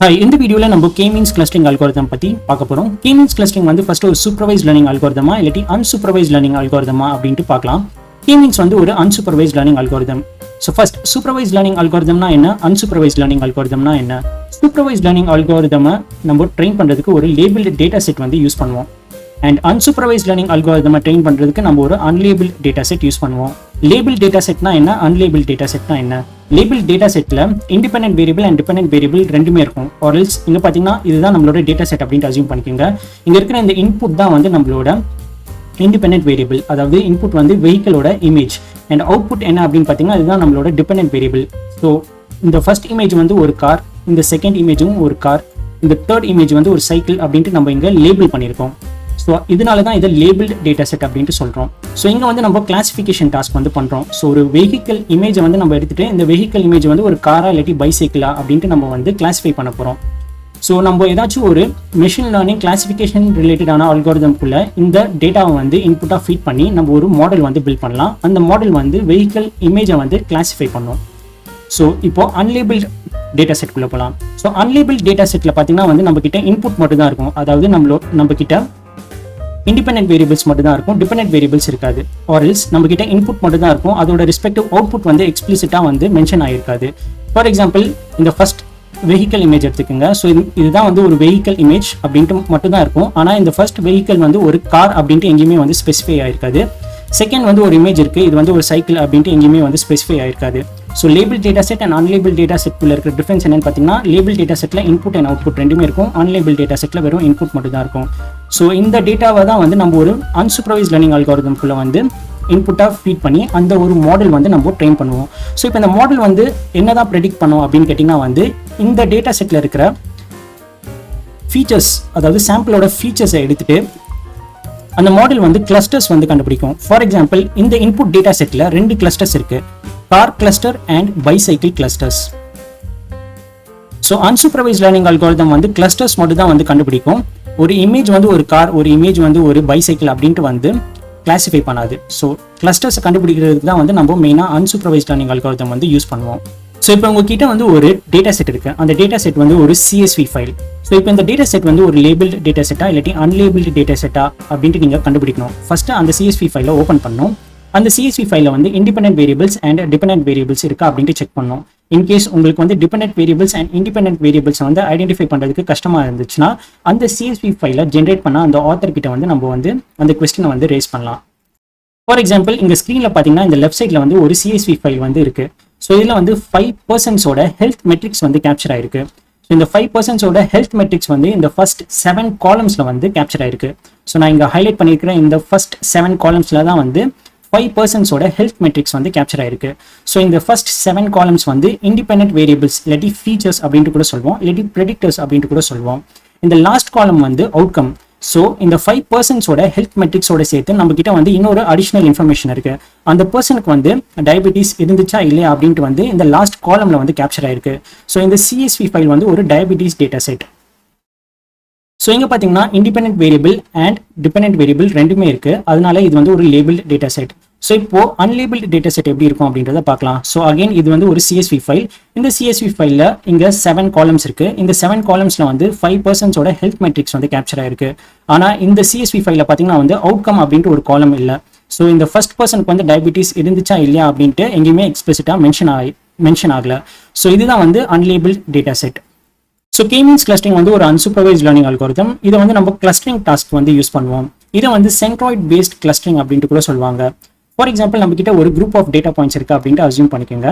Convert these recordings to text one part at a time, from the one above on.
Hi, இந்த வீடியோல நம்ம Kmeans Clustering algorithm பத்தி பார்க்க போறோம். Kmeans Clustering வந்து ஃபர்ஸ்ட் ஒரு supervised learning algorithm இல்லாட்டி unsupervised learning algorithm அப்படினு பார்க்கலாம். Kmeans வந்து ஒரு unsupervised learning algorithm. So first supervised learning algorithm னா என்ன? Unsupervised learning algorithm னா என்ன? Supervised learning algorithm நம்ம ட்ரெயின் பண்றதுக்கு ஒரு labeled data set வந்து யூஸ் பண்ணுவோம். And unsupervised learning algorithm train பண்றதுக்கு நம்ம ஒரு unlabelled data set யூஸ் பண்ணுவோம். Labeled data set னா என்ன? Unlabelled data set னா என்ன? Labeled data setல independent variable and dependent variable ரெண்டுமே இருக்கும். Or else இங்க பாத்தீங்கன்னா இதுதான் நம்மளோட data set அப்படினு அஸ்யூம் பண்ணிக்கோங்க. இங்க இருக்கிற இந்த input தான் வந்து நம்மளோட independent variable. அதாவது input வந்து vehicle ஓட image and output என்ன அப்படினு பாத்தீங்கன்னா இதுதான் நம்மளோட dependent variable. So இந்த first image வந்து ஒரு car, இந்த second imageம் ஒரு car, இந்த third image வந்து ஒரு cycle அப்படினு நம்ம இங்க லேபிள் பண்ணிருக்கோம். ஸோ இதனால தான் இதை லேபிள்டு டேட்டா செட் அப்படின்ட்டு சொல்கிறோம். ஸோ இங்கே வந்து நம்ம கிளாசிஃபிகேஷன் டாஸ்க் வந்து பண்ணுறோம். ஸோ ஒரு வெஹிக்கல் இமேஜை வந்து நம்ம எடுத்துகிட்டு இந்த வெஹிக்கல் இமேஜ் வந்து ஒரு காரா இல்லாட்டி பைசைக்கிளா அப்படின்ட்டு நம்ம வந்து கிளாஸிஃபை பண்ண போகிறோம். ஸோ நம்ம ஏதாச்சும் ஒரு மெஷின் லேர்னிங் கிளாசிஃபிகேஷன் ரிலேட்டடான அல்காரிதம்குள்ளே இந்த டேட்டாவை வந்து இன்புட்டாக ஃபீட் பண்ணி நம்ம ஒரு மாடல் வந்து பில்ட் பண்ணலாம். அந்த மாடல் வந்து வெஹிக்கல் இமேஜை வந்து கிளாஸிஃபை பண்ணும். ஸோ இப்போ அன்லேபிள்ட் டேட்டா செட்குள்ளே போகலாம். ஸோ அன்லேபிள்ட் டேட்டா செட்டில் பார்த்தீங்கன்னா வந்து நம்ம கிட்ட இன்புட் மட்டும் தான் இருக்கும். அதாவது நம்ம கிட்ட இண்டிபெண்டன்ட் வேரியபிள்ஸ் மட்டும் தான் இருக்கும், டிபெண்டன்ட் வேரியபிள்ஸ் இருக்காது. ஆர்எல்ஸ் நம்ம கிட்ட இன்புட் மட்டும் தான் இருக்கும், அதோட ரெஸ்பெக்டிவ் அவுட்புட் வந்து எக்ஸ்பிளிசிட்டா வந்து மென்ஷன் ஆயிருக்காது. ஃபார் எக்ஸாம்பிள் இந்த ஃபர்ஸ்ட் வெஹிக்கல் இமேஜ் எடுத்துக்கோங்க. ஸோ இதுதான் வந்து ஒரு வெஹிக்கல் இமேஜ் அப்படின்ட்டு மட்டும் தான் இருக்கும். ஆனால் இந்த ஃபர்ஸ்ட் வெஹிக்கல் வந்து ஒரு கார் அப்படின்ட்டு எங்கேயுமே வந்து ஸ்பெசிஃபை ஆயிருக்காது. செகண்ட் வந்து ஒரு இமேஜ் இருக்கு, இது வந்து ஒரு சைக்கிள் அப்படின்ட்டு எங்கேயுமே வந்து ஸ்பெசிஃபை ஆயிருக்காது. So label data set and unlabel data செட்ல இருக்கிற டிஃபரன்ஸ் என்னன்னு பார்த்தீங்கன்னா, லேபிள் டேட்டா செட்ல இன்புட் அண்ட் அவுட்புட் ரெண்டுமே இருக்கும், அன்லேபிள் டேட்டா செட்ல வெறும் இன்புட் மட்டும் தான் இருக்கும். ஸோ இந்த டேட்டாவை தான் வந்து நம்ம ஒரு அன்சூப்பர்வைஸ்ட் லேர்னிங் அல்காரிதம்குள்ள வந்து இன்புட்டாக ஃபீட் பண்ணி அந்த ஒரு மாடல் வந்து நம்ம ட்ரெயின் பண்ணுவோம். ஸோ இப்போ இந்த மாடல் வந்து என்னதான் ப்ரெடிக்ட் பண்ணும் அப்படின்னு கேட்டிங்கன்னா வந்து இந்த டேட்டா செட்ல இருக்கிற ஃபீச்சர்ஸ், அதாவது சாம்பிளோட ஃபீச்சர்ஸை எடுத்துட்டு அந்த மாடல் வந்து கிளஸ்டர்ஸ் வந்து கண்டுபிடிக்கும். ஃபார் எக்ஸாம்பிள் இந்த இன்புட் டேட்டா செட்ல 2 கிளஸ்டர்ஸ் இருக்கு, car cluster and bicycle clusters. So unsupervised learning algorithm வந்து கிளஸ்டர்ஸ் மட்டும் தான் வந்து கண்டுபிடிக்கும். ஒரு இமேஜ் வந்து ஒரு கார், ஒரு இமேஜ் வந்து ஒரு பைசைக்கிள் அப்படின்ட்டு வந்து கிளாசிஃபை பண்ணாது. ஸோ கிளஸ்டர்ஸை கண்டுபிடிக்கிறதுக்கு தான் வந்து நம்ம மெயினாக அன்சூப்பர்வைஸ்ட் லேர்னிங் அல்காரிதம் வந்து யூஸ் பண்ணுவோம். ஸோ இப்போ உங்ககிட்ட வந்து ஒரு டேட்டா செட் இருக்கு, அந்த டேட்டா செட் வந்து ஒரு CSV ஃபைல். ஸோ இப்போ இந்த டேட்டா செட் வந்து ஒரு லேபிள்டு டேட்டா செட்டா இல்லாட்டி அன்லேபிள்டு டேட்டா செட்டா அப்படின்ட்டு நீங்கள் கண்டுபிடிக்கணும். ஃபர்ஸ்ட் அந்த CSV ஃபைலை ஓப்பன் பண்ணணும். அந்த CSV ஃபைலில் வந்து independent variables and dependent variables இருக்கா அப்படின்ட்டு செக் பண்ணணும். இன்கேஸ் உங்களுக்கு வந்து dependent variables and independent variables வந்து ஐடென்டிஃபை பண்ணுறதுக்கு கஷ்டமாக இருந்துச்சுன்னா அந்த CSV ஃபைலை ஜென்ரேட் பண்ண அந்த ஆத்தர் கிட்ட வந்து நம்ம வந்து அந்த கொஸ்டினை வந்து ரேஸ் பண்ணலாம். ஃபார் எக்ஸாம்பிள் இங்கே ஸ்க்ரீனில் பார்த்தீங்கன்னா இந்த லெஃப்ட் சைடில் வந்து ஒரு CSV ஃபைல் வந்து இருக்கு. ஸோ இதில் வந்து 5% ஹெல்த் மெட்ரிக்ஸ் வந்து கேப்சர் ஆயிருக்கு. ஸோ இந்த 5% ஹெல்த் மெட்ரிக்ஸ் வந்து இந்த ஃபர்ஸ்ட் 7 காலம்ஸில் வந்து கேப்சர் ஆயிருக்கு. ஸோ நான் இங்கே ஹைலைட் பண்ணியிருக்கிற இந்த ஃபர்ஸ்ட் 7 காலம்ஸில் தான் வந்து 5% ஹெல்த் மெட்ரிக்ஸ் வந்து கேப்சர் ஆயிருக்கு. ஸோ இந்த ஃபர்ஸ்ட் 7 காலம்ஸ் வந்து இண்டிபெண்டன்ட் வேரியபிள்ஸ் இல்லாட்டி ஃபீச்சர்ஸ் அப்படின்ட்டு கூட சொல்லுவோம், இல்லாட்டி ப்ரெடிக்டர்ஸ் அப்படின்ட்டு கூட சொல்லுவோம். இந்த லாஸ்ட் காலம் வந்து அவுட்கம். ஸோ இந்த 5% ஹெல்த் மெட்ரிக்ஸோட சேர்த்து நம்ம கிட்ட வந்து இன்னொரு அடிஷனல் இன்ஃபர்மேஷன் இருக்கு. அந்த பர்சனுக்கு வந்து டயபெட்டிஸ் இருந்துச்சா இல்லையா அப்படின்ட்டு வந்து இந்த லாஸ்ட் காலம்ல வந்து கேப்சர் ஆயிருக்கு. ஸோ இந்த CSV ஃபைல் வந்து ஒரு டயபெட்டிஸ் டேட்டா செட். ஸோ இங்கே பார்த்தீங்கன்னா independent variable and dependent variable ரெண்டுமே இருக்கு, அதனால இது வந்து ஒரு லேபிள்டு டேட்டா செட். ஸோ இப்போ அன்லேபிள்டு டேட்டா செட் எப்படி இருக்கும் அப்படின்றத பார்க்கலாம். ஸோ அகைன் இது வந்து ஒரு CSV ஃபைல். இந்த CSV ஃபைலில் இங்கே 7 காலம்ஸ் இருக்கு. இந்த 7 காலம்ஸ்ல வந்து 5% ஹெல்த் மெட்ரிக்ஸ் வந்து கேப்சர் ஆயிருக்கு. ஆனால் இந்த CSV ஃபைலில் பார்த்தீங்கன்னா வந்து அவுட்கம் அப்படின்ட்டு ஒரு காலம் இல்லை. ஸோ இந்த ஃபர்ஸ்ட் பர்சனுக்கு வந்து டயபெட்டிஸ் இருந்துச்சா இல்லையா அப்படின்ட்டு எங்கேயுமே எக்ஸ்பிளிசிட்டா மென்ஷன் ஆகல. ஸோ இதுதான் வந்து unlabelled data set. So Kmeans Clustering வந்து ஒரு அன்சூப்பர்வைஸ்ட் லேர்னிங் அல்காரிதம். இதை வந்து நம்ம கிளஸ்டரிங் டாஸ்க் வந்து யூஸ் பண்ணுவோம். இதை வந்து சென்ட்ராய்ட் பேஸ்ட் கிளஸ்டரிங் அப்படின்ட்டு கூட சொல்லுவாங்க. ஃபார் எக்ஸாம்பிள் நம்ம கிட்ட ஒரு குரூப் ஆஃப் டேட்டா பாயிண்ட்ஸ் இருக்கு அப்படின்ட்டு அஸ்யூம் பண்ணிக்கோங்க.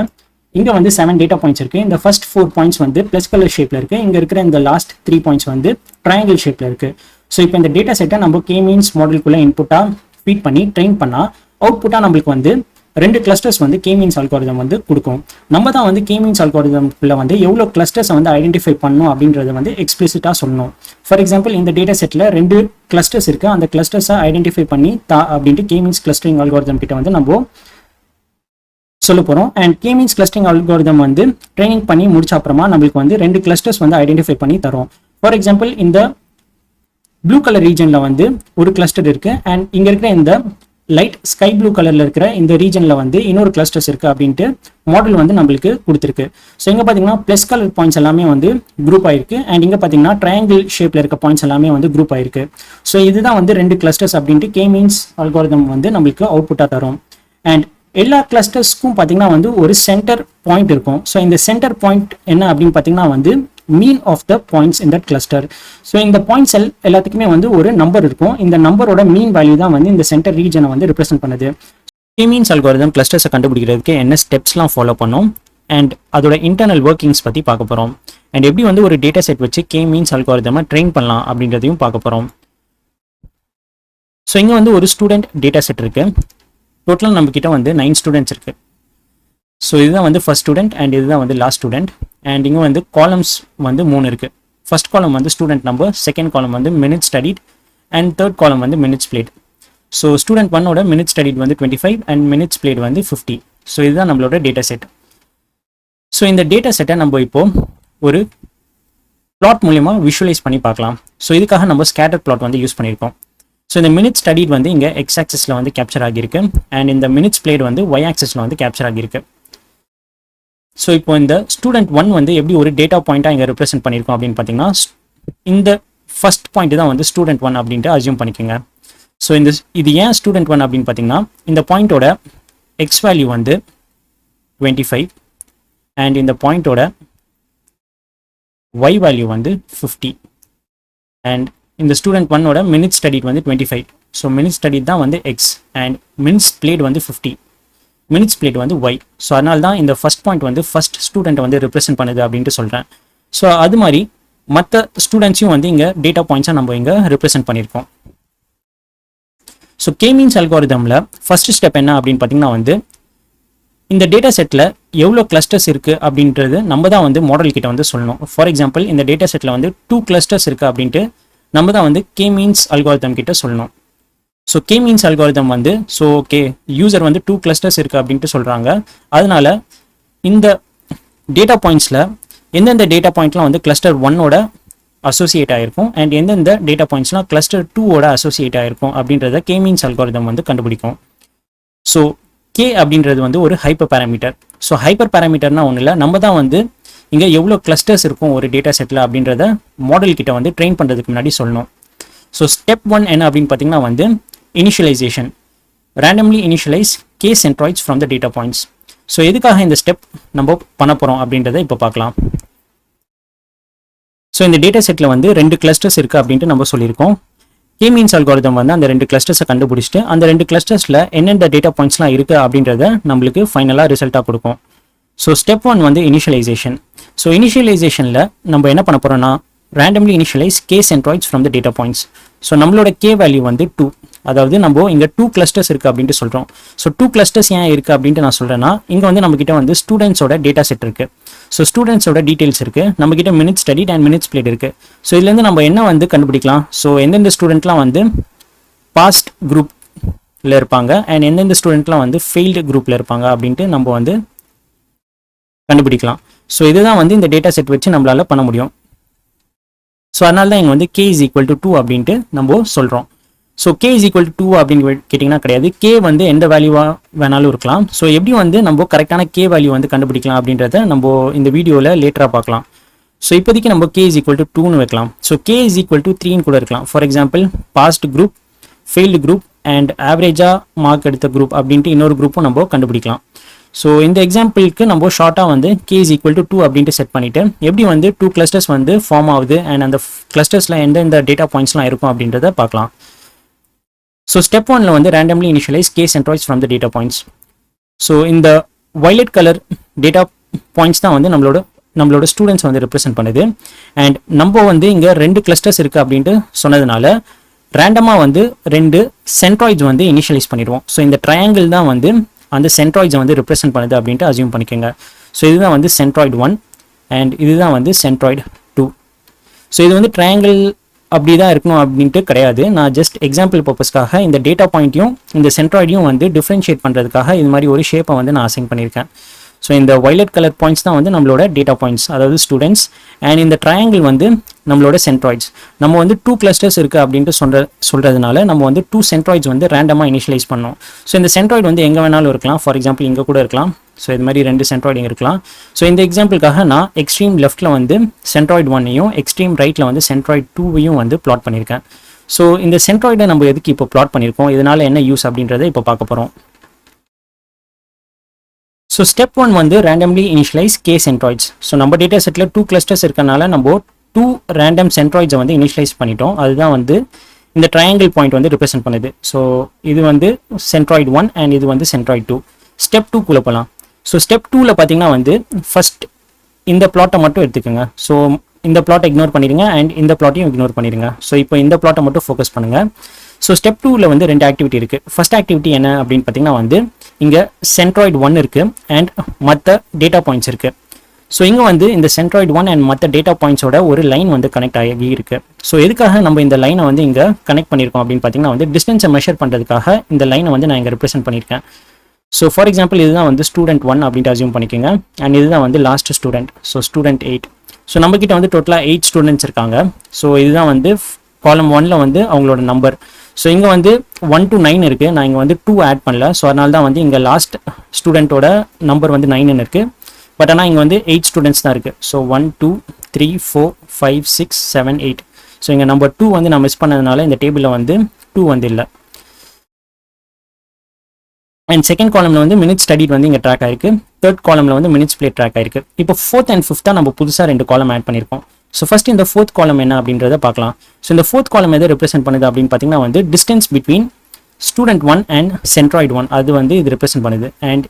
இங்க வந்து 7 டேட்டா பாயிண்ட்ஸ் இருக்கு. இந்த ஃபர்ஸ்ட் 4 பாயிண்ட்ஸ் வந்து பிளஸ் கலர் ஷேப்ல இருக்கு. இங்க இருக்கிற இந்த லாஸ்ட் 3 பாயிண்ட்ஸ் வந்து ட்ரையாங்கிள் ஷேப்ல இருக்கு. ஸோ இப்போ இந்த டேட்டா செட்டை நம்ம Kmeans மாடலுக்குள்ள இன்புட்டா ஃபீட் பண்ணி ட்ரெயின் பண்ணா அவுட்புட்டா நம்மளுக்கு வந்து 2 கிளஸ்டர்ஸ் வந்து Kmeans அல்காரிதம் வந்து கொடுக்கும். நம்ம தான் வந்து Kmeans அல்காரிதம்குள்ள வந்து எவ்வளோ கிளஸ்டர்ஸை வந்து ஐடென்டிஃபை பண்ணணும் அப்படின்றத வந்து எக்ஸ்பிளிசிட்டா சொல்லணும். ஃபார் எக்ஸாம்பிள் இந்த டேட்டா செட்ல 2 கிளஸ்டர்ஸ் இருக்கு, அந்த கிளஸ்டர்ஸை ஐடென்டிஃபை பண்ணி அப்படின்ட்டு Kmeans Clustering அல்காரிதம் கிட்ட வந்து நம்ம சொல்ல போறோம். அண்ட் Kmeans Clustering அல்காரிதம் வந்து ட்ரைனிங் பண்ணி முடிச்ச அப்புறமா நம்மளுக்கு வந்து 2 கிளஸ்டர்ஸ் வந்து ஐடென்டிஃபை பண்ணி தரும். ஃபார் எக்ஸாம்பிள் இந்த ப்ளூ கலர் ரீஜன்ல வந்து ஒரு கிளஸ்டர் இருக்கு அண்ட் இங்க இருக்கிற இந்த லைட் ஸ்கை ப்ளூ கலர்ல இருக்கிற இந்த ரீஜன்ல வந்து இன்னொரு கிளஸ்டர்ஸ் இருக்கு அப்படின்ட்டு மாடல் வந்து நம்மளுக்கு கொடுத்துருக்கு. ஸோ இங்க பாத்தீங்கன்னா பிளஸ் கலர் பாயிண்ட்ஸ் எல்லாமே வந்து குரூப் ஆயிருக்கு அண்ட் இங்க பாத்தீங்கன்னா ட்ரையாங்கிள் ஷேப்ல இருக்க பாயிண்ட்ஸ் எல்லாமே வந்து குரூப் ஆயிருக்கு. ஸோ இதுதான் வந்து ரெண்டு கிளஸ்டர்ஸ் அப்படின்ட்டு Kmeans அல்காரிதம் வந்து நம்மளுக்கு அவுட்புட்டா தரும். அண்ட் எல்லா கிளஸ்டர்ஸ்க்கும் பாத்தீங்கன்னா வந்து ஒரு சென்டர் பாயிண்ட் இருக்கும். ஸோ இந்த சென்டர் பாயிண்ட் என்ன அப்படின்னு பாத்தீங்கன்னா வந்து mean of the points in that cluster. So இந்த பாயிண்ட்ஸ் எல்லாத்துக்குமே வந்து ஒரு நம்பர் இருக்கும். இந்த நம்பரோட மீன் வேல்யூ தான் வந்து இந்த சென்டர் ரீஜனை வந்து ரெப்ரசென்ட் பண்ணுது. Kmeans அல்காரிதம் கிளஸ்டர்ஸை கண்டுபிடிக்கிறதுக்கு என்ன ஸ்டெப்ஸ்லாம் ஃபாலோ பண்ணோம் அண்ட் அதோட இன்டர்னல் ஒர்க்கிங்ஸ் பற்றி பார்க்க போகிறோம். அண்ட் எப்படி வந்து ஒரு டேட்டா செட் வச்சு Kmeans அல்காரிதமை ட்ரெயின் பண்ணலாம் அப்படின்றதையும் பார்க்க போகிறோம். ஸோ இங்கே வந்து ஒரு ஸ்டூடெண்ட் டேட்டா செட் இருக்கு. டோட்டலாக நம்ம கிட்ட வந்து 9 ஸ்டூடெண்ட்ஸ் இருக்கு. ஸோ இதுதான் வந்து ஃபர்ஸ்ட் ஸ்டூடெண்ட் அண்ட் இதுதான் வந்து லாஸ்ட் ஸ்டூடெண்ட். அண்ட் இங்கே வந்து காலம்ஸ் வந்து 3 இருக்கு. ஃபர்ஸ்ட் காலம் வந்து ஸ்டூடெண்ட் நம்பர், செகண்ட் காலம் வந்து மினிட்ஸ் ஸ்டடிட் அண்ட் தேர்ட் காலம் வந்து மினிட்ஸ் பிளேட். ஸோ ஸ்டூடெண்ட் 1ஓட மினிட்ஸ் ஸ்டடிட் வந்து 25 அண்ட் மினிட்ஸ் பிளேட் வந்து 50. ஸோ இதுதான் நம்மளோட டேட்டா செட். ஸோ இந்த டேட்டா செட்டை நம்ம இப்போ ஒரு பிளாட் மூலியமா விஷுவலைஸ் பண்ணி பார்க்கலாம். ஸோ இதுக்காக நம்ம ஸ்கேட்டர் பிளாட் வந்து யூஸ் பண்ணியிருக்கோம். ஸோ இந்த மினிட்ஸ் ஸ்டடிட் வந்து இங்கே எக்ஸ் ஆக்சிஸில் வந்து கேப்சர் ஆகியிருக்கு அண்ட் இந்த மினிட்ஸ் பிளேட் வந்து ஒய் ஆக்சிஸில் வந்து கேப்சர் ஆகியிருக்கு. ஸோ இப்போ இந்த ஸ்டூடெண்ட் 1 வந்து எப்படி ஒரு டேட்டா பாயிண்ட்டாக இங்கே ரெப்ரசென்ட் பண்ணியிருக்கோம் அப்படின்னு பார்த்தீங்கன்னா இந்த ஃபர்ஸ்ட் பாயிண்ட் தான் வந்து ஸ்டூடெண்ட் 1 அப்படின்ட்டு அசியூம் பண்ணிக்கோங்க. ஸோ இது ஏன் ஸ்டூடெண்ட் 1 அப்படின்னு பார்த்தீங்கன்னா இந்த பாயிண்டோட எக்ஸ் வேல்யூ வந்து 25 அண்ட் இந்த பாயிண்டோட ஒய் வேல்யூ வந்து 50 அண்ட் இந்த ஸ்டூடெண்ட் 1ஓட மினிட்ஸ் ஸ்டடிட் வந்து 25. ஸோ மினிட்ஸ் ஸ்டடிட் தான் வந்து எக்ஸ் அண்ட் மினிட்ஸ் பிளேட் வந்து 50, மினிட்ஸ் பிளேட் வந்து ஒய். ஸோ அதனால தான் இந்த ஃபர்ஸ்ட் பாயிண்ட் வந்து ஃபர்ஸ்ட் ஸ்டூடெண்ட் வந்து ரெப்ரசென்ட் பண்ணுது அப்படின்ட்டு சொல்கிறேன். ஸோ அது மாதிரி மற்ற ஸ்டூடெண்ட்ஸையும் வந்து இங்கே டேட்டா பாயிண்ட்ஸாக நம்ம இங்கே ரெப்ரசென்ட் பண்ணியிருக்கோம். ஸோ Kmeans அல்காரிதமில் ஃபர்ஸ்ட் ஸ்டெப் என்ன அப்படின்னு பார்த்தீங்கன்னா வந்து இந்த டேட்டா செட்டில் எவ்வளோ கிளஸ்டர்ஸ் இருக்குது அப்படின்றது நம்ம தான் வந்து மாடல் கிட்ட வந்து சொல்லணும். ஃபார் எக்ஸாம்பிள் இந்த டேட்டா செட்டில் வந்து 2 கிளஸ்டர்ஸ் இருக்குது அப்படின்ட்டு நம்ம தான் வந்து Kmeans அல்காரிதம் கிட்ட சொல்லணும். ஸோ Kmeans அல்காரிதம் வந்து ஸோ ஓகே யூசர் வந்து 2 கிளஸ்டர்ஸ் இருக்குது அப்படின்ட்டு சொல்கிறாங்க. அதனால இந்த டேட்டா பாயிண்ட்ஸில் எந்தெந்த டேட்டா பாயிண்ட்லாம் வந்து கிளஸ்டர் 1ஓட அசோசியேட் ஆகிருக்கும் அண்ட் எந்தெந்த டேட்டா பாயிண்ட்ஸ்லாம் கிளஸ்டர் 2ஓட அசோசியேட் ஆகிருக்கும் அப்படின்றத Kmeans அல்காரிதம் வந்து கண்டுபிடிக்கும். ஸோ K அப்படின்றது வந்து ஒரு ஹைப்பர் பேராமீட்டர். ஸோ ஹைப்பர் பேராமீட்டர்னா ஒன்றும் இல்லை, நம்ம தான் வந்து இங்கே எவ்வளோ கிளஸ்டர்ஸ் இருக்கும் ஒரு டேட்டா செட்டில் அப்படின்றத மாடல் கிட்ட வந்து ட்ரெயின் பண்ணுறதுக்கு முன்னாடி சொல்லணும். ஸோ ஸ்டெப் 1 என்ன அப்படின்னு பார்த்தீங்கன்னா வந்து initialisation, randomly initialise K centroids from the data points. So எதுக்காக இந்த ஸ்டெப் நம்ம பண்ண போகிறோம் அப்படின்றத இப்போ பார்க்கலாம். ஸோ இந்த டேட்டா செட்டில் வந்து 2 கிளஸ்டர்ஸ் இருக்குது அப்படின்ட்டு நம்ம சொல்லியிருக்கோம். Kmeans அல்காரிதம் வந்து அந்த 2 கிளஸ்டர்ஸை கண்டுபிடிச்சிட்டு அந்த 2 கிளஸ்டர்ஸில் என்னென்ன டேட்டா பாயிண்ட்ஸ்லாம் இருக்குது அப்படின்றத நம்மளுக்கு ஃபைனலாக ரிசல்ட்டாக கொடுக்கும். ஸோ ஸ்டெப் 1 வந்து இனிஷியலைசேஷன். ஸோ இனிஷியலைசேஷனில் நம்ம என்ன பண்ண போகிறோம்னா randomly initialize K centroids from the data points. So நம்மளோட K வேல்யூ வந்து 2, அதாவது நம்ம இங்கே 2 கிளஸ்டர்ஸ் இருக்குது அப்படின்ட்டு சொல்கிறோம். ஸோ 2 கிளஸ்டர்ஸ் ஏன் இருக்குது அப்படின்ட்டு நான் சொல்கிறேன்னா இங்கே வந்து நம்மக்கிட்ட வந்து ஸ்டூடெண்ட்ஸோட டேட்டா செட் இருக்குது. ஸோ ஸ்டூடெண்ட்ஸோட டீட்டெயில்ஸ் இருக்குது, நம்மக்கிட்ட minutes studied and minutes played இருக்குது. ஸோ இதுலேருந்து நம்ம என்ன வந்து கண்டுபிடிக்கலாம், ஸோ எந்தெந்த ஸ்டூடெண்ட்லாம் வந்து பாஸ்ட் குரூப்பில் இருப்பாங்க அண்ட் எந்தெந்த ஸ்டூடெண்ட்லாம் வந்து ஃபெயில்டு குரூப்பில் இருப்பாங்க அப்படின்ட்டு நம்ம வந்து கண்டுபிடிக்கலாம். ஸோ இதுதான் வந்து இந்த டேட்டா செட் வச்சு நம்மளால பண்ண முடியும். ஸோ அதனால தான் இங்கே வந்து K is equal to 2 அப்படின்ட்டு நம்ம சொல்கிறோம். So K is equal to 2 அப்படின்னு கேட்டிங்கன்னா கிடையாது, K வந்து எந்த வேல்யூவாக வேணாலும் இருக்கலாம். ஸோ எப்படி வந்து நம்ம கரெக்டான K வேல்யூ வந்து கண்டுபிடிக்கலாம் அப்படின்றத நம்ம இந்த வீடியோவில் லேட்டராக பார்க்கலாம். ஸோ இப்போதைக்கு நம்ம K is equal to 2ன்னு வைக்கலாம். So K is equal to 3ன்னு கூட இருக்கலாம். For example passed group, failed group and ஆவரேஜாக மார்க் எடுத்த குரூப் அப்படின்ட்டு இன்னொரு குரூப்பும் நம்ம கண்டுபிடிக்கலாம். ஸோ இந்த எக்ஸாம்பிளுக்கு நம்ம ஷார்ட்டாக வந்து K is equal to 2 அப்படின்ட்டு செட் பண்ணிவிட்டு எப்படி வந்து 2 கிளஸ்டர்ஸ் வந்து ஃபார்ம் ஆகுது அண்ட் அந்த கிளஸ்டர்ஸில் எந்தெந்த டேட்டா பாயிண்ட்ஸ்லாம் இருக்கும் அப்படின்றத பார்க்கலாம். ஸோ ஸ்டெப் 1ல் வந்து randomly initialize K centroids from the data points. So இந்த வயலட் கலர் டேட்டா பாயிண்ட்ஸ் தான் வந்து நம்மளோட ஸ்டூடெண்ட்ஸ் வந்து ரெப்ரசென்ட் பண்ணுது. அண்ட் நம்ம வந்து இங்கே 2 கிளஸ்டர்ஸ் இருக்குது அப்படின்ட்டு சொன்னதுனால ரேண்டமாக வந்து 2 சென்ட்ராய்ட்ஸ் வந்து இனிஷியலைஸ் பண்ணிடுவோம். ஸோ இந்த ட்ரையாங்கிள் தான் வந்து அந்த சென்ட்ராய்ட்ஸை வந்து ரெப்ரசென்ட் பண்ணுது அப்படின்ட்டு அசியூம் பண்ணிக்கோங்க. ஸோ இதுதான் வந்து சென்ட்ராய்டு 1 அண்ட் இதுதான் வந்து சென்ட்ராய்டு 2. ஸோ இது வந்து ட்ரையாங்கிள் அப்படி தான் இருக்கணும் அப்படின்ட்டு கிடையாது, நான் ஜஸ்ட் எக்ஸாம்பிள் பர்பஸ்க்காக இந்த டேட்டா பாயிண்ட்டையும் இந்த சென்ட்ராய்டையும் வந்து டிஃப்ரென்ஷியேட் பண்ணுறதுக்காக இது மாதிரி ஒரு ஷேப்பை வந்து நான் அசைன் பண்ணியிருக்கேன். ஸோ இந்த வயலட் கலர் பாயிண்ட்ஸ் தான் வந்து நம்மளோட டேட்டா பாயிண்ட்ஸ், அதாவது ஸ்டூடெண்ட்ஸ். அண்ட் இந்த ட்ரையாங்கிள் வந்து நம்மளோட சென்ட்ராய்ட்ஸ். நம்ம வந்து 2 கிளஸ்டர்ஸ் இருக்குது அப்படின்ட்டு சொல்கிறதுனால நம்ம வந்து 2 சென்ட்ராய்ட்ஸ் வந்து ரேண்டமாக இனிஷியலைஸ் பண்ணோம். ஸோ இந்த சென்ட்ராய்டு வந்து எங்கே வேணாலும் இருக்கலாம். ஃபார் எக்ஸாம்பிள் இங்கே கூட இருக்கலாம். ஸோ இது மாதிரி 2 சென்ட்ராய்டு இங்கே இருக்கலாம். ஸோ இந்த எக்ஸாம்பிளுக்காக நான் எக்ஸ்ட்ரீம் லெஃப்ட்டில் வந்து சென்ட்ராய்டு 1ஐயும் எக்ஸ்ட்ரீம் ரைட்டில் வந்து சென்ட்ராய்டு 2ஐயும் வந்து பிளாட் பண்ணியிருக்கேன். ஸோ இந்த சென்ட்ராய்டை நம்ம எதுக்கு இப்போ பிளாட் பண்ணியிருக்கோம், இதனால் என்ன யூஸ் அப்படின்றத இப்போ பார்க்க போகிறோம். ஸோ ஸ்டெப் 1 வந்து ரேண்டம்லி இனிஷியலைஸ் கே சென்ட்ராய்ட்ஸ். ஸோ நம்ம டேட்டா செட்டில் 2 கிளஸ்டர்ஸ் இருக்கனால நம்ம 2 ரேண்டம் சென்ட்ராய்ட்ஸை வந்து இனிஷியலைஸ் பண்ணிட்டோம். அதுதான் வந்து இந்த ட்ரையாங்கிள் பாயிண்ட் வந்து ரிப்ரசென்ட் பண்ணுது. ஸோ இது வந்து சென்ட்ராய்டு 1 அண்ட் இது வந்து சென்ட்ராய்டு 2. ஸ்டெப் 2குள்ளே போகலாம். ஸோ ஸ்டெப் 2ல் பார்த்தீங்கன்னா வந்து ஃபர்ஸ்ட் இந்த பிளாட்டை மட்டும் எடுத்துக்கோங்க. ஸோ இந்த பிளாட்டை இக்னோர் பண்ணிடுங்க அண்ட் இந்த பிளாட்டையும் இக்னோர் பண்ணிடுங்க. ஸோ இப்போ இந்த பிளாட்டை மட்டும் ஃபோக்கஸ் பண்ணுங்கள். ஸோ ஸ்டெப் 2ல் வந்து 2 ஆக்டிவிட்டி இருக்குது. ஃபர்ஸ்ட் ஆக்டிவிட்டி என்ன அப்படின்னு பார்த்தீங்கன்னா வந்து இங்கே சென்ட்ராய்டு 1 இருக்குது அண்ட் மற்ற டேட்டா பாயிண்ட்ஸ் இருக்குது. ஸோ இங்கே வந்து இந்த சென்ட்ராய்டு 1 அண்ட் மற்ற டேட்டா பாயிண்ட்ஸோட ஒரு லைன் வந்து கனெக்ட் ஆகி இருக்குது. ஸோ எதுக்காக நம்ம இந்த லைனை வந்து இங்கே கனெக்ட் பண்ணியிருக்கோம் அப்படின்னு பார்த்தீங்கன்னா வந்து டிஸ்டன்ஸை மெஷர் பண்ணுறதுக்காக இந்த லைனை வந்து நான் இங்கே ரெப்ரசென்ட் பண்ணியிருக்கேன். ஸோ ஃபார் எக்ஸாம்பிள் இதுதான் வந்து ஸ்டூடெண்ட் 1 அப்படின்ட்டு அசியூம் பண்ணிக்கோங்க அண்ட் இதுதான் வந்து last student. So student 8. So நம்மக்கிட்ட வந்து டோட்டலாக 8 ஸ்டூடெண்ட்ஸ் இருக்காங்க. ஸோ இதுதான் வந்து காலம் 1ல் வந்து அவங்களோட நம்பர். ஸோ இங்கே வந்து 1 to 9 இருக்குது. நான் இங்கே வந்து 2 ஆட் பண்ணல. ஸோ அதனால தான் வந்து இங்கே லாஸ்ட் ஸ்டூடெண்ட்டோட நம்பர் வந்து 9ன்னு இருக்குது. பட் ஆனால் இங்கே வந்து 8 ஸ்டூடெண்ட்ஸ் தான் இருக்குது. ஸோ 1 2 3 4 5 6 7 8. ஸோ இங்கே நம்பர் 2 வந்து நான் மிஸ் பண்ணதுனால இந்த டேபிளில் வந்து 2 வந்து இல்லை. அண்ட் செகண்ட் காலமில் வந்து மினிட்ஸ் ஸ்டடிட் வந்து இங்கே ட்ராக் ஆயிருக்கு. தேர்ட் காலமில் வந்து மினிட்ஸ் பிளே ட்ராக் ஆயிருக்கு. இப்போ 4th and 5th நம்ம புதுசாக 2 காலம் ஆட் பண்ணியிருக்கோம். ஸோ ஃபர்ஸ்ட் இந்த 4th காலம் என்ன அப்படின்றத பார்க்கலாம். ஸோ இந்த 4th காலம் எதை ரெப்ரசென்ட் பண்ணுது அப்படின்னு பார்த்தீங்கன்னா வந்து distance between student 1 and centroid 1 அது வந்து இது ரெப்ரசென்ட் பண்ணுது. அண்ட்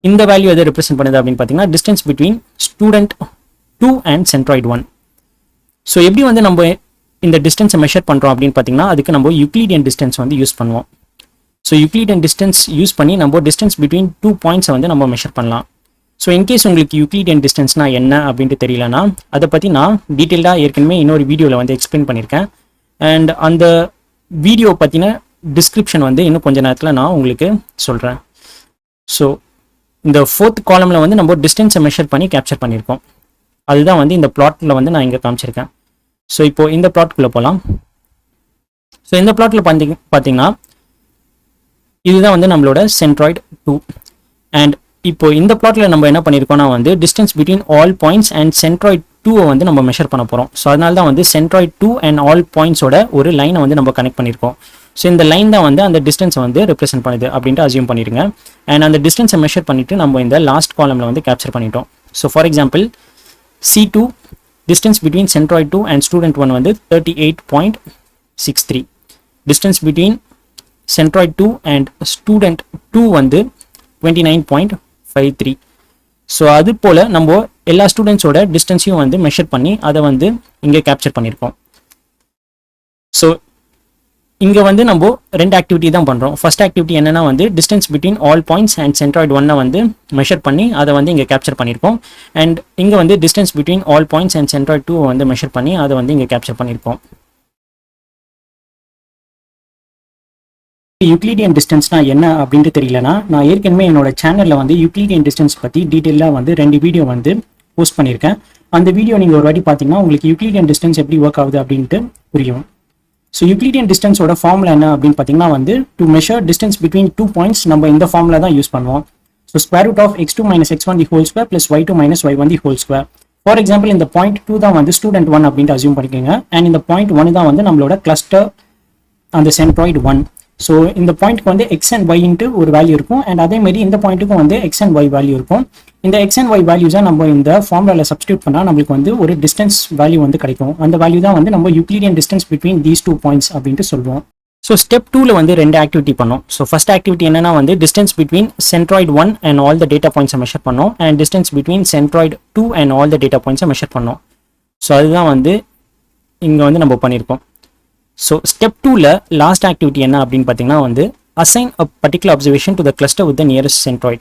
இந்த வேல்யூ எதை ரெப்ரசென்ட் பண்ணுது அப்படின்னு பார்த்தீங்கன்னா distance between student 2 and centroid 1. So எப்படி வந்து நம்ம இந்த டிஸ்டன்ஸை மெஷர் பண்ணுறோம் அப்படின்னு பார்த்தீங்கன்னா அதுக்கு நம்ம யூக்ளிடியன் டிஸ்டன்ஸ் வந்து யூஸ் பண்ணுவோம். ஸோ யூக்ளிடியன் டிஸ்டன்ஸ் யூஸ் பண்ணி நம்ம டிஸ்டன்ஸ் பிட்வீன் 2 பாயிண்ட்ஸை வந்து நம்ம மெஷர் பண்ணலாம். ஸோ இன்கேஸ் உங்களுக்கு யூக்ளிடியன் டிஸ்டன்ஸ்னா என்ன அப்படின்ட்டு தெரியலனா அதை பற்றி நான் டீட்டெயில்டாக ஏற்கனவே இன்னொரு வீடியோவில் வந்து எக்ஸ்பிளைன் பண்ணியிருக்கேன். அண்ட் அந்த வீடியோ பற்றின டிஸ்கிரிப்ஷன் வந்து இன்னும் கொஞ்சம் நேரத்தில் நான் உங்களுக்கு சொல்கிறேன். ஸோ இந்த 4th காலமில் வந்து நம்ம டிஸ்டன்ஸை மெஷர் பண்ணி கேப்சர் பண்ணியிருக்கோம். அதுதான் வந்து இந்த பிளாட்டில் வந்து நான் இங்கே காமிச்சிருக்கேன். ஸோ இப்போ இந்த பிளாட்குள்ளே போகலாம். ஸோ இந்த பிளாட்டில் பார்த்தீங்கன்னா இதுதான் வந்து நம்மளோட சென்ட்ராய்டு 2. அண்ட் இப்போ இந்த பிளாட்டில் நம்ம என்ன பண்ணியிருக்கோம்னா வந்து distance between all points and centroid 2 வந்து நம்ம மெஷர் பண்ண போகிறோம். ஸோ அதனால தான் வந்து சென்ட்ராய்டு 2 அண்ட் ஆல் பாயிண்ட்ஸோட ஒரு லைனை வந்து நம்ம கனெக்ட் பண்ணியிருக்கோம். ஸோ இந்த லைன் தான் வந்து அந்த டிஸ்டன்ஸை வந்து ரெப்ரசென்ட் பண்ணுது அப்படின்ட்டு அசியூம் பண்ணிடுங்க. அண்ட் அந்த டிஸ்டன்ஸை மெஷர் பண்ணிவிட்டு நம்ம இந்த லாஸ்ட் காலமில் வந்து கேப்சர் பண்ணிட்டோம். So for example C2 distance between centroid 2 and student 1 வந்து 38.63. Distance between centroid 2 and student 2 வந்து 29.53. ஸோ அது போல் நம்ம எல்லா ஸ்டூடெண்ட்ஸோட டிஸ்டன்ஸையும் வந்து மெஷர் பண்ணி அதை வந்து இங்கே கேப்சர் பண்ணியிருக்கோம். ஸோ இங்கே வந்து நம்ம 2 ஆக்டிவிட்டி தான் பண்ணுறோம். ஃபர்ஸ்ட் ஆக்டிவிட்டி என்னன்னா வந்து distance between all points and centroid 1 வந்து மெஷர் பண்ணி அதை வந்து இங்கே கேப்சர் பண்ணியிருக்கோம். அண்ட் இங்கே வந்து distance between all points and centroid 2 வந்து மெஷர் பண்ணி அதை வந்து இங்கே கேப்சர் பண்ணியிருக்கோம். யூக்ளிடியன் டிஸ்டன்ஸ்னா என்ன அப்படின்ட்டு தெரியலனா நான் ஏற்கனவே என்னோட சேனலில் வந்து யூக்ளிடியன் டிஸ்டன்ஸ் பற்றி டீட்டெயிலாக வந்து 2 வீடியோ வந்து போஸ்ட் பண்ணியிருக்கேன். அந்த வீடியோ நீங்கள் ஒரு வாட்டி பார்த்தீங்கன்னா உங்களுக்கு யூக்ளிடியன் டிஸ்டன்ஸ் எப்படி ஒர்க் ஆகுது அப்படின்ட்டு புரியும். ஸோ யூக்ளிடியன் டிஸ்டன்ஸோட ஃபார்முலா என்ன அப்படின்னு பார்த்தீங்கன்னா வந்து to measure distance between 2 points நம்ம இந்த ஃபார்முலா தான் யூஸ் பண்ணுவோம். So square root of x2 minus x1 the whole square plus y2 minus y1 the whole square. For example இந்த பாயிண்ட் 2 தான் வந்து ஸ்டூடெண்ட் 1 அப்படின்ட்டு அசியூம் பண்ணிக்கோங்க. அண்ட் இந்த பாயிண்ட் 1 தான் வந்து நம்மளோட கிளஸ்டர் அந்த சென்ட்ராய்டு 1. ஸோ இந்த பாயிண்ட்க்கு வந்து எக்ஸ் அண்ட் ஒய்ன்ட்டு ஒரு வேல்யூ இருக்கும். அண்ட் அதேமாரி இந்த பாயிண்ட்டுக்கும் வந்து எக்ஸ் அண்ட் ஒய் வேல்யூ இருக்கும். இந்த எக்ஸ் அண்ட் ஒய் வேல்யூஸை நம்ம இந்த ஃபார்முலாவில் சப்ஸ்டியூட் பண்ணால் நம்மளுக்கு வந்து ஒரு டிஸ்டன்ஸ் வேல்யூ வந்து கிடைக்கும். அந்த வேல்யூ தான் வந்து நம்ம Euclidean distance between these 2 points அப்படின்ட்டு சொல்லுவோம். ஸோ ஸ்டெப் 2ல் வந்து 2 ஆக்டிவிட்டி பண்ணோம். ஸோ ஃபர்ஸ்ட் ஆக்டிவிட்டி என்னன்னா வந்து distance between centroid 1 and all the data பாயிண்ட்ஸை மெஷர் பண்ணோம். And distance between centroid 2 and all the data பாயிண்ட்ஸை மெஷர் பண்ணோம். ஸோ அதுதான் வந்து இங்கே வந்து நம்ம பண்ணியிருக்கோம். ஸோ ஸ்டெப் 2ல் லாஸ்ட் ஆக்டிவிட்டி என்ன அப்படின்னு பார்த்தீங்கன்னா வந்து assign a particular observation to the cluster with the nearest centroid.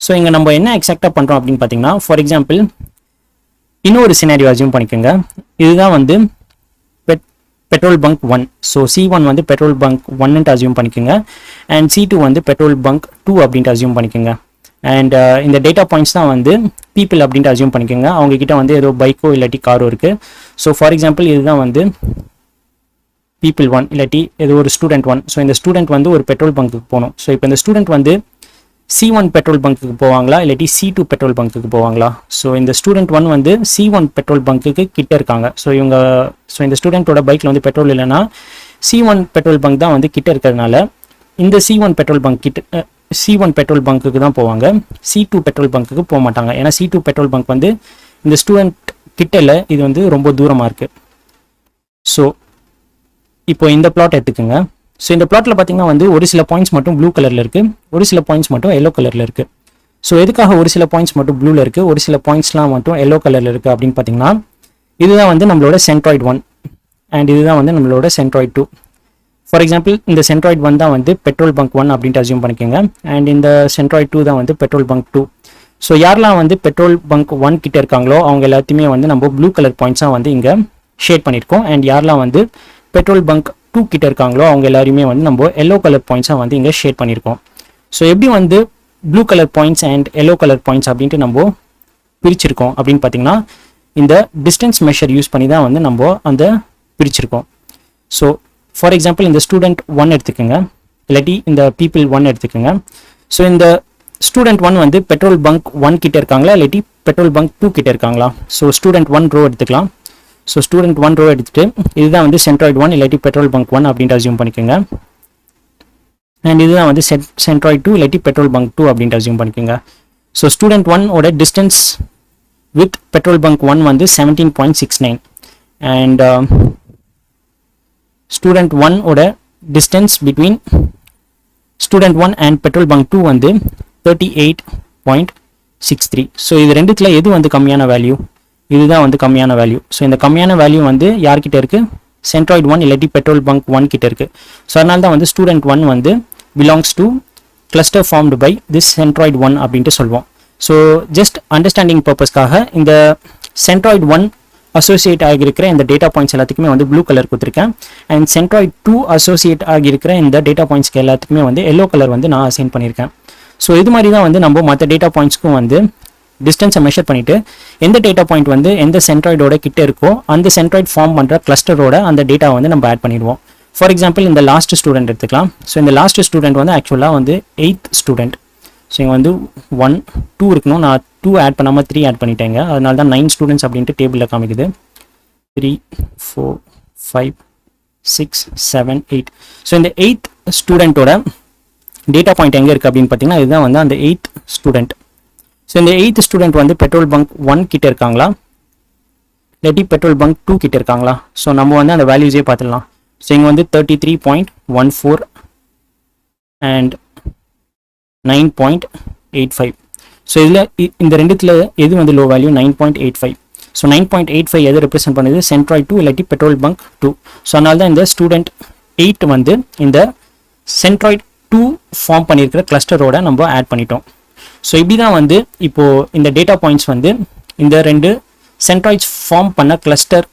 So இங்கே நம்ம என்ன எக்ஸாக்டாக பண்ணுறோம் அப்படின்னு பார்த்தீங்கன்னா ஃபார் எக்ஸாம்பிள் இன்னொரு சினாரியோ அசியூம் பண்ணிக்கோங்க. இதுதான் வந்து பெட்ரோல் பங்க் 1. ஸோ C1 வந்து பெட்ரோல் பங்க் 1ன்ட்டு அசியூம் பண்ணிக்கோங்க. அண்ட் C2 வந்து பெட்ரோல் பங்க் 2 அப்படின்ட்டு அசியூம் பண்ணிக்கோங்க. அண்ட் இந்த டேட்டா பாயிண்ட்ஸ் தான் வந்து பீப்புள் அப்படின்ட்டு அசியூம் பண்ணிக்கோங்க. அவங்க கிட்ட வந்து ஏதோ பைக்கோ இல்லாட்டி காரோ இருக்குது. ஸோ ஃபார் எக்ஸாம்பிள் இதுதான் வந்து பீப்புள் 1 இல்லாட்டி ஏதோ ஒரு ஸ்டூடெண்ட் 1. ஸோ இந்த ஸ்டூடெண்ட் வந்து ஒரு பெட்ரோல் பங்க்குக்கு போகணும். ஸோ இப்போ இந்த ஸ்டூடெண்ட் வந்து C1 பெட்ரோல் பங்க்குக்கு போவாங்களா இல்லாட்டி C2 பெட்ரோல் பங்க்குக்கு போவாங்களா? ஸோ இந்த ஸ்டூடெண்ட் 1 வந்து C1 பெட்ரோல் பங்க்குக்கு கிட்ட இருக்காங்க. ஸோ இந்த ஸ்டூடெண்ட்டோட பைக்கில் வந்து பெட்ரோல் இல்லைன்னா C1 பெட்ரோல் பங்க் தான் வந்து கிட்ட இருக்கிறதுனால இந்த C1 பெட்ரோல் பங்க் கிட்ட C1 பெட்ரோல் பங்க்குக்கு தான் போவாங்க. C2 பெட்ரோல் பங்க்குக்கு போக மாட்டாங்க. ஏன்னா C2 பெட்ரோல் பங்க் வந்து இந்த ஸ்டூடெண்ட் கிட்ட இல்லை, இது வந்து ரொம்ப தூரமாக இருக்குது. ஸோ இப்போ இந்த பிளாட் எடுத்துக்கோங்க. ஸோ இந்த பிளாட்டில் பார்த்தீங்கன்னா வந்து ஒரு சில பாயிண்ட்ஸ் மட்டும் ப்ளூ கலரில் இருக்குது, ஒரு சில பாயிண்ட்ஸ் மட்டும் எல்லோ கலரில் இருக்குது. ஸோ எதுக்காக ஒரு சில பாயிண்ட்ஸ் மட்டும் ப்ளூவில் இருக்குது, ஒரு சில பாயிண்ட்ஸ்லாம் மட்டும் எல்லோ கலரில் இருக்குது அப்படின்னு பார்த்தீங்கன்னா இதுதான் வந்து நம்மளோட centroid 1 அண்ட் இதுதான் வந்து நம்மளோட centroid 2. ஃபார் எக்ஸாம்பிள் இந்த centroid 1 தான் வந்து பெட்ரோல் பங்க் 1 அப்படின்ட்டு அசியூம் பண்ணிக்கோங்க. அண்ட் இந்த centroid 2 தான் வந்து பெட்ரோல் பங்க் 2. ஸோ யாரெல்லாம் வந்து பெட்ரோல் பங்க் 1 கிட்ட இருக்காங்களோ அவங்க எல்லாத்தையுமே வந்து நம்ம ப்ளூ கலர் பாயிண்ட்ஸாக வந்து இங்கே ஷேட் பண்ணியிருக்கோம். அண்ட் யாரெல்லாம் வந்து பெட்ரோல் பங்க் 2 கிட்ட இருக்காங்களோ அவங்க எல்லாருமே வந்து நம்ம எல்லோ கலர் பாயிண்ட்ஸாக வந்து இங்கே ஷேட் பண்ணியிருக்கோம். ஸோ எப்படி வந்து blue colour points and yellow colour points அப்படின்ட்டு நம்ம பிரிச்சிருக்கோம் அப்படின்னு பார்த்தீங்கன்னா இந்த டிஸ்டன்ஸ் மெஷர் யூஸ் பண்ணி தான் வந்து நம்ம அந்த பிரிச்சிருக்கோம். ஸோ ஃபார் எக்ஸாம்பிள் இந்த ஸ்டூடெண்ட் 1 எடுத்துக்கோங்க இல்லாட்டி இந்த பீப்புள் 1 எடுத்துக்கோங்க. ஸோ இந்த ஸ்டூடெண்ட் 1 வந்து பெட்ரோல் பங்க் 1 கிட்ட இருக்காங்களா இல்லாட்டி பெட்ரோல் பங்க் 2 கிட்ட இருக்காங்களா? ஸோ ஸ்டூடெண்ட் 1 ரோ எடுத்துக்கலாம். ஸோ ஸ்டூடெண்ட் 1 ரோ எடுத்துட்டு இதுதான் வந்து centroid 1 இல்லாட்டி பெட்ரோல் பங்க் 1 அப்படின்ட்டு அசியூம் பண்ணிக்கோங்க. அண்ட் இதுதான் வந்து centroid 2 இல்லாட்டி பெட்ரோல் பங்க் 2 அப்படின்ட்டு அசியூம் பண்ணிக்கோங்க. ஸோ ஸ்டூடெண்ட் 1 ஓட டிஸ்டன்ஸ் வித் பெட்ரோல் பங்க் 1 வந்து 17.69 அண்ட் ஸ்டூடெண்ட் 1 ஓட distance between student 1 and petrol bunk 2 வந்து 38.63. ஸோ இது ரெண்டுத்துல எது வந்து கம்மியான வேல்யூ? இதுதான் வந்து கம்மியான வேல்யூ. ஸோ இந்த கம்மியான வேல்யூ வந்து யார்கிட்ட இருக்குது? centroid 1 இல்லாட்டி பெட்ரோல் பங்க் 1 கிட்ட இருக்குது. ஸோ அதனால தான் வந்து ஸ்டூடெண்ட் 1 வந்து belongs to cluster formed by this centroid 1 அப்படின்ட்டு சொல்லுவோம். ஸோ ஜஸ்ட் அண்டர்ஸ்டாண்டிங் பர்பஸ்க்காக இந்த centroid 1 அசோசியேட் ஆகியிருக்கிற இந்த டேட்டா பாயிண்ட்ஸ் எல்லாத்துக்குமே வந்து ப்ளூ கலர் கொடுத்துருக்கேன். அண்ட் centroid 2 அசோசியேட் ஆகியிருக்கிற இந்த டேட்டா பாயிண்ட்ஸ்க்கு எல்லாத்துக்குமே வந்து எல்லோ கலர் வந்து நான் அசைன் பண்ணியிருக்கேன். ஸோ இது மாதிரி தான் வந்து நம்ம மற்ற டேட்டா பாயிண்ட்ஸ்க்கும் வந்து டிஸ்டன்ஸை மெஷர் பண்ணிவிட்டு எந்த டேட்டா பாயிண்ட் வந்து எந்த சென்ட்ராய்டோட கிட்ட இருக்கோ அந்த சென்ட்ராய்ட் ஃபார்ம் பண்ணுற கிளஸ்டரோட அந்த டேட்டா வந்து நம்ம ஆட் பண்ணிடுவோம். ஃபார் எக்ஸாம்பிள் இந்த லாஸ்ட் ஸ்டூடெண்ட் எடுத்துக்கலாம். ஸோ இந்த லாஸ்ட் ஸ்டூடெண்ட் வந்து ஆக்சுவலாக வந்து 8th ஸ்டூடெண்ட். ஸோ இங்கே வந்து 1 2 இருக்கணும், நான் 2 ஆட் பண்ணாமல் 3 ஆட் பண்ணிட்டேங்க. அதனால தான் 9 ஸ்டூடெண்ட்ஸ் அப்படின்ட்டு டேபிளில் காமிக்குது. 3 4 5 6 7 8. ஸோ இந்த 8th ஸ்டூடெண்ட்டோட டேட்டா பாயிண்ட் எங்கே இருக்குது அப்படின்னு பார்த்தீங்கன்னா இதுதான் வந்து அந்த 8th ஸ்டூடெண்ட். ஸோ இந்த 8th ஸ்டூடெண்ட் வந்து பெட்ரோல் பங்க் 1 கிட்ட இருக்காங்களா இல்லாட்டி பெட்ரோல் பங்க் 2 கிட்ட இருக்காங்களா? ஸோ நம்ம வந்து அந்த வேல்யூஸே பார்த்துடலாம். ஸோ இங்கே வந்து 33.14 அண்ட் 9.85. ஸோ இதில் இந்த ரெண்டுத்தில் எது வந்து லோ வேல்யூ? 9.85. ஸோ 9.85 எது ரெப்ரசென்ட் பண்ணுது? centroid 2 இல்லாட்டி பெட்ரோல் பங்க் 2. ஸோ அதனால தான் இந்த ஸ்டூடெண்ட் 8 வந்து இந்த centroid 2 ஃபார்ம் பண்ணியிருக்கிற கிளஸ்டரோட நம்ம ஆட் பண்ணிட்டோம். ஸோ இப்படி தான் வந்து இப்போது இந்த டேட்டா பாயிண்ட்ஸ் வந்து இந்த ரெண்டு சென்ட்ராய்ட்ஸ் ஃபார்ம் பண்ண கிளஸ்டர்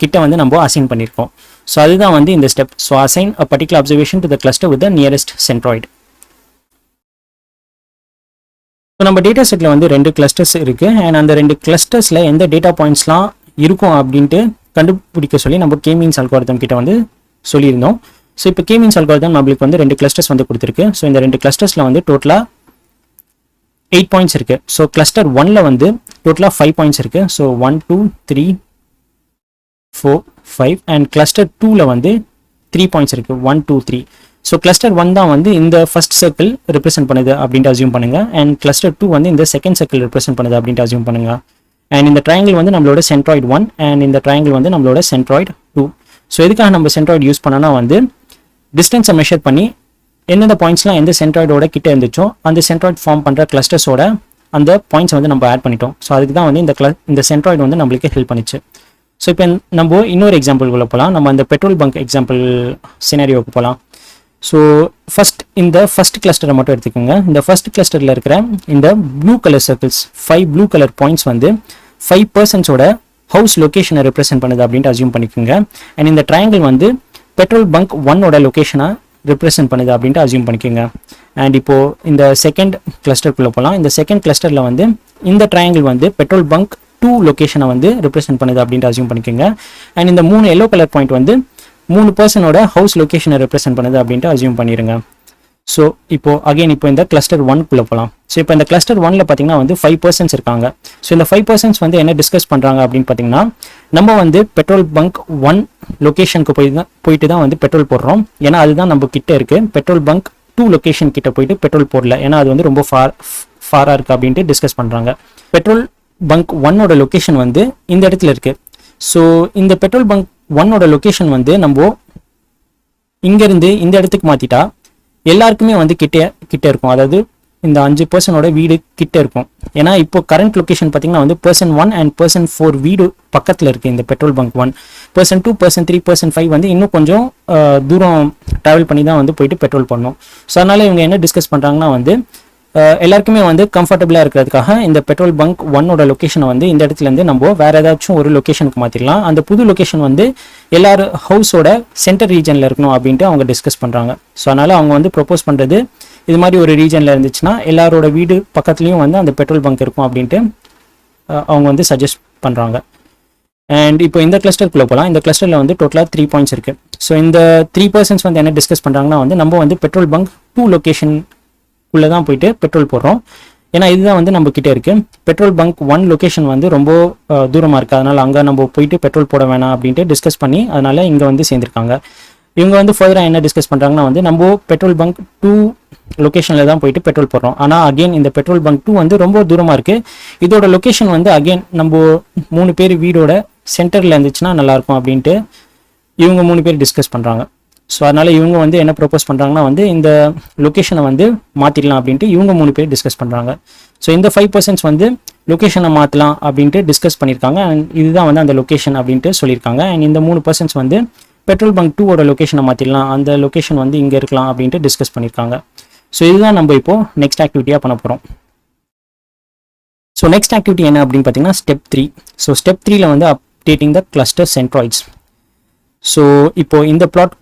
கிட்ட வந்து நம்ம அசைன் பண்ணியிருக்கோம். ஸோ அதுதான் வந்து இந்த step. So assign a particular observation to the cluster with the nearest centroid. So நம்ம டேட்டா செட்டில் வந்து 2 கிளஸ்டர்ஸ் இருக்குது. அண்ட் அந்த 2 கிளஸ்டர்ஸில் எந்த டேட்டா பாயிண்ட்ஸ்லாம் இருக்கும் அப்படின்ட்டு கண்டுபிடிக்க சொல்லி நம்ம Kmeans அல்காரிதம் கிட்ட வந்து சொல்லியிருந்தோம். ஸோ இப்போ Kmeans அல்காரிதம் நம்மளுக்கு வந்து 2 கிளஸ்டர்ஸ் வந்து கொடுத்துருக்கு. ஸோ இந்த 2 கிளஸ்டர்ஸில் வந்து டோட்டலாக 8 பாயிண்ட்ஸ் இருக்குது. ஸோ கிளஸ்டர் 1ல் வந்து டோட்டலாக 5 பாயிண்ட்ஸ் இருக்குது. ஸோ 1 2 3 4 5 அண்ட் கிளஸ்டர் 2ல் வந்து 3 பாயிண்ட்ஸ் இருக்குது. 1 2 3. ஸோ கிளஸ்டர் 1 தான் வந்து இந்த ஃபர்ஸ்ட் சர்க்கிள் ரெப்ரசென்ட் பண்ணுது அப்படின்ட்டு அசியூம் பண்ணுங்க. அண்ட் கிளஸ்டர் 2 வந்து இந்த செகண்ட் சர்க்கிள் ரெப்ரசென்ட் பண்ணுது அப்படின்ட்டு அசியூம் பண்ணுங்க. அண்ட் இந்த ட்ரையாங்கிள் வந்து நம்மளோட centroid 1 அண்ட் இந்த ட்ரையாங்கிள் வந்து நம்மளோட centroid 2. ஸோ எதுக்காக நம்ம centroid யூஸ் பண்ணோன்னா வந்து டிஸ்டன்ஸை மெஷர் பண்ணி எந்தெந்த பாயிண்ட்ஸ்லாம் எந்த சென்ட்ராய்டோட கிட்ட இருந்துச்சோ அந்த சென்ட்ராய்ட் ஃபார்ம் பண்ணுற கிளஸ்டர்ஸோட அந்த பாயிண்ட்ஸ் வந்து நம்ம ஆட் பண்ணிட்டோம். ஸோ அதுக்கு தான் வந்து இந்த சென்ட்ராய்டு வந்து நம்மளுக்கு ஹெல்ப் பண்ணிச்சு. ஸோ இப்போ நம்ம இன்னொரு எக்ஸாம்பிள்குள்ளே போகலாம். நம்ம அந்த பெட்ரோல் பங்க் எக்ஸாம்பிள் சினாரியோவுக்கு போகலாம். ஸோ இந்த ஃபர்ஸ்ட் கிளஸ்டரை மட்டும் எடுத்துக்கோங்க. இந்த ஃபர்ஸ்ட் கிளஸ்டரில் இருக்கிற இந்த blue colour circles 5 blue colour points வந்து 5 பர்சன்ஸோட ஹவுஸ் லொக்கேஷனை ரெப்ரசென்ட் பண்ணுது அப்படின்ட்டு அசியூம் பண்ணிக்கோங்க. அண்ட் இந்த ட்ரையாங்கிள் வந்து பெட்ரோல் பங்க் 1ஓட லொக்கேஷனை ரெப்ரசென்ட் பண்ணுது அப்படின்ட்டு அசியூம் பண்ணிக்கோங்க. அண்ட் இப்போது இந்த செகண்ட் கிளஸ்டருக்குள்ளே போகலாம். இந்த செகண்ட் கிளஸ்டரில் வந்து இந்த ட்ரையாங்கிள் வந்து பெட்ரோல் பங்க் 2 லொக்கேஷனை வந்து ரெப்ரசென்ட் பண்ணுது அப்படின்ட்டு அசியூம் பண்ணிக்கோங்க. அண்ட் இந்த 3 எல்லோ கலர் பாயிண்ட் வந்து 3 பர்சனோட ஹவுஸ் லொக்கேஷனை ரெப்ரசென்ட் பண்ணுது அப்படின்ட்டு அசியூம் பண்ணிடுங்க. ஸோ இப்போ இந்த கிளஸ்டர் 1குள்ளே போகலாம். ஸோ இப்போ இந்த கிளஸ்டர் 1ல் பார்த்தீங்கன்னா வந்து 5 பர்சன்ஸ் இருக்காங்க. ஸோ இந்த 5 பர்சன்ஸ் வந்து என்ன டிஸ்கஸ் பண்ணுறாங்க அப்படின்னு பார்த்தீங்கன்னா, நம்ம வந்து பெட்ரோல் பங்க் 1 லொக்கேஷனுக்கு போயிட்டு தான் வந்து பெட்ரோல் போடுறோம். ஏன்னா அதுதான் நம்ம கிட்ட இருக்கு. பெட்ரோல் பங்க் 2 லொக்கேஷன் கிட்ட போயிட்டு பெட்ரோல் போடல, ஏன்னா அது வந்து ரொம்ப ஃபாராக இருக்குது அப்படின்ட்டு டிஸ்கஸ் பண்ணுறாங்க. பெட்ரோல் பங்க் 1ஓட லொக்கேஷன் வந்து இந்த இடத்துல இருக்கு. ஸோ இந்த பெட்ரோல் பங்க் 1ஓட லொக்கேஷன் வந்து நம்ம இங்கேருந்து இந்த இடத்துக்கு மாற்றிட்டா எல்லாருக்குமே வந்து கிட்ட இருக்கும். அதாவது இந்த 5 பர்சனோட வீடு கிட்ட இருக்கும். ஏன்னா இப்போ கரண்ட் லொக்கேஷன் பார்த்தீங்கன்னா வந்து பர்சன் 1 அண்ட் பர்சன் 4 வீடு பக்கத்தில் இருக்குது இந்த petrol bunk 1. Person 2, person 3, person 5 வந்து இன்னும் கொஞ்சம் தூரம் ட்ராவல் பண்ணி தான் வந்து போயிட்டு பெட்ரோல் பண்ணணும். ஸோ அதனால் இவங்க என்ன டிஸ்கஸ் பண்ணுறாங்கன்னா வந்து எல்லாருக்குமே வந்து கம்ஃபர்டபுளாக இருக்கிறதுக்காக இந்த பெட்ரோல் பங்க் 1ஓட லொக்கேஷனை வந்து இந்த இடத்துலேருந்து நம்ம வேறு ஏதாச்சும் ஒரு லொக்கேஷனுக்கு மாற்றிடலாம். அந்த புது லொக்கேஷன் வந்து எல்லாரும் ஹவுஸோட சென்டர் ரீஜனில் இருக்கணும் அப்படின்ட்டு அவங்க டிஸ்கஸ் பண்ணுறாங்க. ஸோ அதனால் அவங்க வந்து ப்ரொப்போஸ் பண்ணுறது, இது மாதிரி ஒரு ரீஜனில் இருந்துச்சுன்னா எல்லாரோட வீடு பக்கத்துலேயும் வந்து அந்த பெட்ரோல் பங்க் இருக்கும் அப்படின்ட்டு அவங்க வந்து சஜஸ்ட் பண்ணுறாங்க. அண்ட் இப்போ இந்த கிளஸ்டருக்குள்ளே போகலாம். இந்த கிளஸ்டரில் வந்து டோட்டலாக 3 பாயிண்ட்ஸ் இருக்குது. ஸோ இந்த 3 பர்சன்ஸ் வந்து என்ன டிஸ்கஸ் பண்ணுறாங்கன்னா வந்து நம்ம வந்து பெட்ரோல் பங்க் 2 லொக்கேஷன் உள்ளே தான் போயிட்டு பெட்ரோல் போடுறோம். ஏன்னா இதுதான் வந்து நம்ம கிட்டே இருக்குது. பெட்ரோல் பங்க் 1 லொக்கேஷன் வந்து ரொம்ப தூரமாக இருக்குது. அதனால் அங்கே நம்ம போயிட்டு பெட்ரோல் போட வேணாம் அப்படின்ட்டு டிஸ்கஸ் பண்ணி அதனால் இங்கே வந்து சேர்ந்துருக்காங்க. இவங்க வந்து ஃபர்தராக என்ன டிஸ்கஸ் பண்ணுறாங்கன்னா வந்து நம்ம பெட்ரோல் பங்க் 2 லொக்கேஷனில் தான் போயிட்டு பெட்ரோல் போடுறோம். ஆனால் அகெயின் இந்த பெட்ரோல் பங்க் 2 வந்து ரொம்ப தூரமாக இருக்குது. இதோட லொக்கேஷன் வந்து அகெயின் நம்ம 3 பேர் வீடோட சென்டரில் இருந்துச்சுன்னா நல்லாயிருக்கும் அப்படின்ட்டு இவங்க 3 பேர் டிஸ்கஸ் பண்ணுறாங்க. ஸோ அதனால் இவங்க வந்து என்ன ப்ரொப்போஸ் பண்ணுறாங்கன்னா வந்து இந்த லொக்கேஷனை வந்து மாற்றிடலாம் அப்படின்ட்டு இவங்க 3 பேர் டிஸ்கஸ் பண்ணுறாங்க. ஸோ இந்த 5 பர்சன்ஸ் வந்து லொக்கேஷனை மாற்றலாம் அப்படின்ட்டு டிஸ்கஸ் பண்ணியிருக்காங்க. அண்ட் இதுதான் வந்து அந்த லொக்கேஷன் அப்படின்ட்டு சொல்லியிருக்காங்க. அண்ட் இந்த 3 பர்சன்ஸ் வந்து பெட்ரோல் பங்க் 2ஓட லொக்கேஷனை மாற்றிடலாம், அந்த லொக்கேஷன் வந்து இங்கே இருக்கலாம் அப்படின்ட்டு டிஸ்கஸ் பண்ணியிருக்காங்க. ஸோ இதுதான் நம்ம இப்போது நெக்ஸ்ட் ஆக்டிவிட்டியாக பண்ண போகிறோம். ஸோ நெக்ஸ்ட் ஆக்டிவிட்டி என்ன அப்படின்னு பார்த்தீங்கன்னா ஸ்டெப் 3. ஸோ ஸ்டெப் 3ல வந்து updating the cluster centroids. So இப்போது இந்த பிளாட்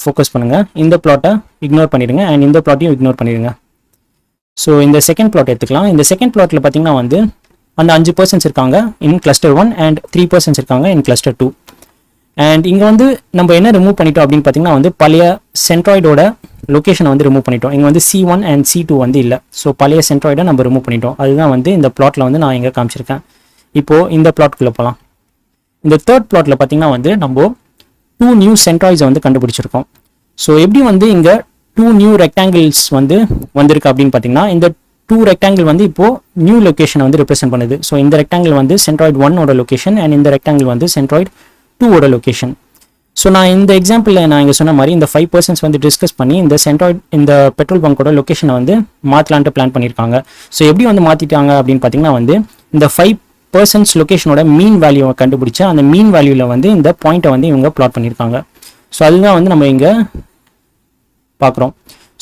ஃபோக்கஸ் பண்ணுங்கள். இந்த பிளாட்டை இக்னோர் பண்ணிடுங்க அண்ட் இந்த பிளாட்டையும் இக்னோர் பண்ணிடுங்க. ஸோ இந்த செகண்ட் பிளாட் எடுத்துக்கலாம். இந்த செகண்ட் பிளாட்டில் பார்த்தீங்கன்னா வந்து அந்த 5 பர்சன்ஸ் இருக்காங்க இன் கிளஸ்டர் 1 அண்ட் 3 பர்சன்ஸ் இருக்காங்க இன் கிளஸ்டர் 2. அண்ட் இங்கே வந்து நம்ம என்ன ரிமூவ் பண்ணிட்டோம் அப்படின்னு பார்த்தீங்கன்னா வந்து பழைய சென்ட்ராய்டோட லொக்கேஷனை வந்து ரிமூவ் பண்ணிட்டோம். இங்கே வந்து C1 அண்ட் C2 வந்து இல்லை. ஸோ பழைய சென்ட்ராய்டை நம்ம ரிமூவ் பண்ணிட்டோம். அதுதான் வந்து இந்த பிளாட்டில் வந்து நான் இங்கே காமிச்சிருக்கேன். இப்போது இந்த பிளாட்குள்ளே போகலாம். இந்த தேர்ட் பிளாட்டில் பார்த்தீங்கன்னா வந்து நம்ம 2 நியூ சென்ட்ராய்ட்ஸை வந்து கண்டுபிடிச்சிருக்கோம். ஸோ எப்படி வந்து இங்கே 2 நியூ ரெக்டாங்கிள்ஸ் வந்து வந்திருக்கு அப்படின்னு பார்த்தீங்கன்னா இந்த 2 ரெக்டாங்கிள் வந்து இப்போது நியூ லொக்கேஷனை வந்து ரெப்ரசென்ட் பண்ணுது. ஸோ இந்த ரெக்டாங்கிள் வந்து சென்ட்ராய்ட் 1ஓட லொக்கேஷன் அண்ட் இந்த ரெக்டாங்கிள் வந்து சென்ட்ராய்ட் 2ஓட லொக்கேஷன். ஸோ நான் இந்த எக்ஸாம்பிளில் நான் இங்கே சொன்ன மாதிரி இந்த 5 பர்சன்ஸ் வந்து டிஸ்கஸ் பண்ணி இந்த சென்ட்ராய்ட் இந்த பெட்ரோல் பங்கோட லொக்கேஷனை வந்து மாற்றலான்ட்டு பிளான் பண்ணியிருக்காங்க. ஸோ எப்படி வந்து மாற்றிட்டாங்க அப்படின்னு பார்த்தீங்கன்னா வந்து இந்த 5 பர்சன்ஸ் லொக்கேஷனோட மீன் வேல்யூவை கண்டுபிடிச்சு அந்த மீன் வேல்யூவில் வந்து இந்த பாயிண்ட்டை வந்து இவங்க பிளாட் பண்ணியிருக்காங்க. ஸோ அதுதான் வந்து நம்ம இங்கே பார்க்குறோம்.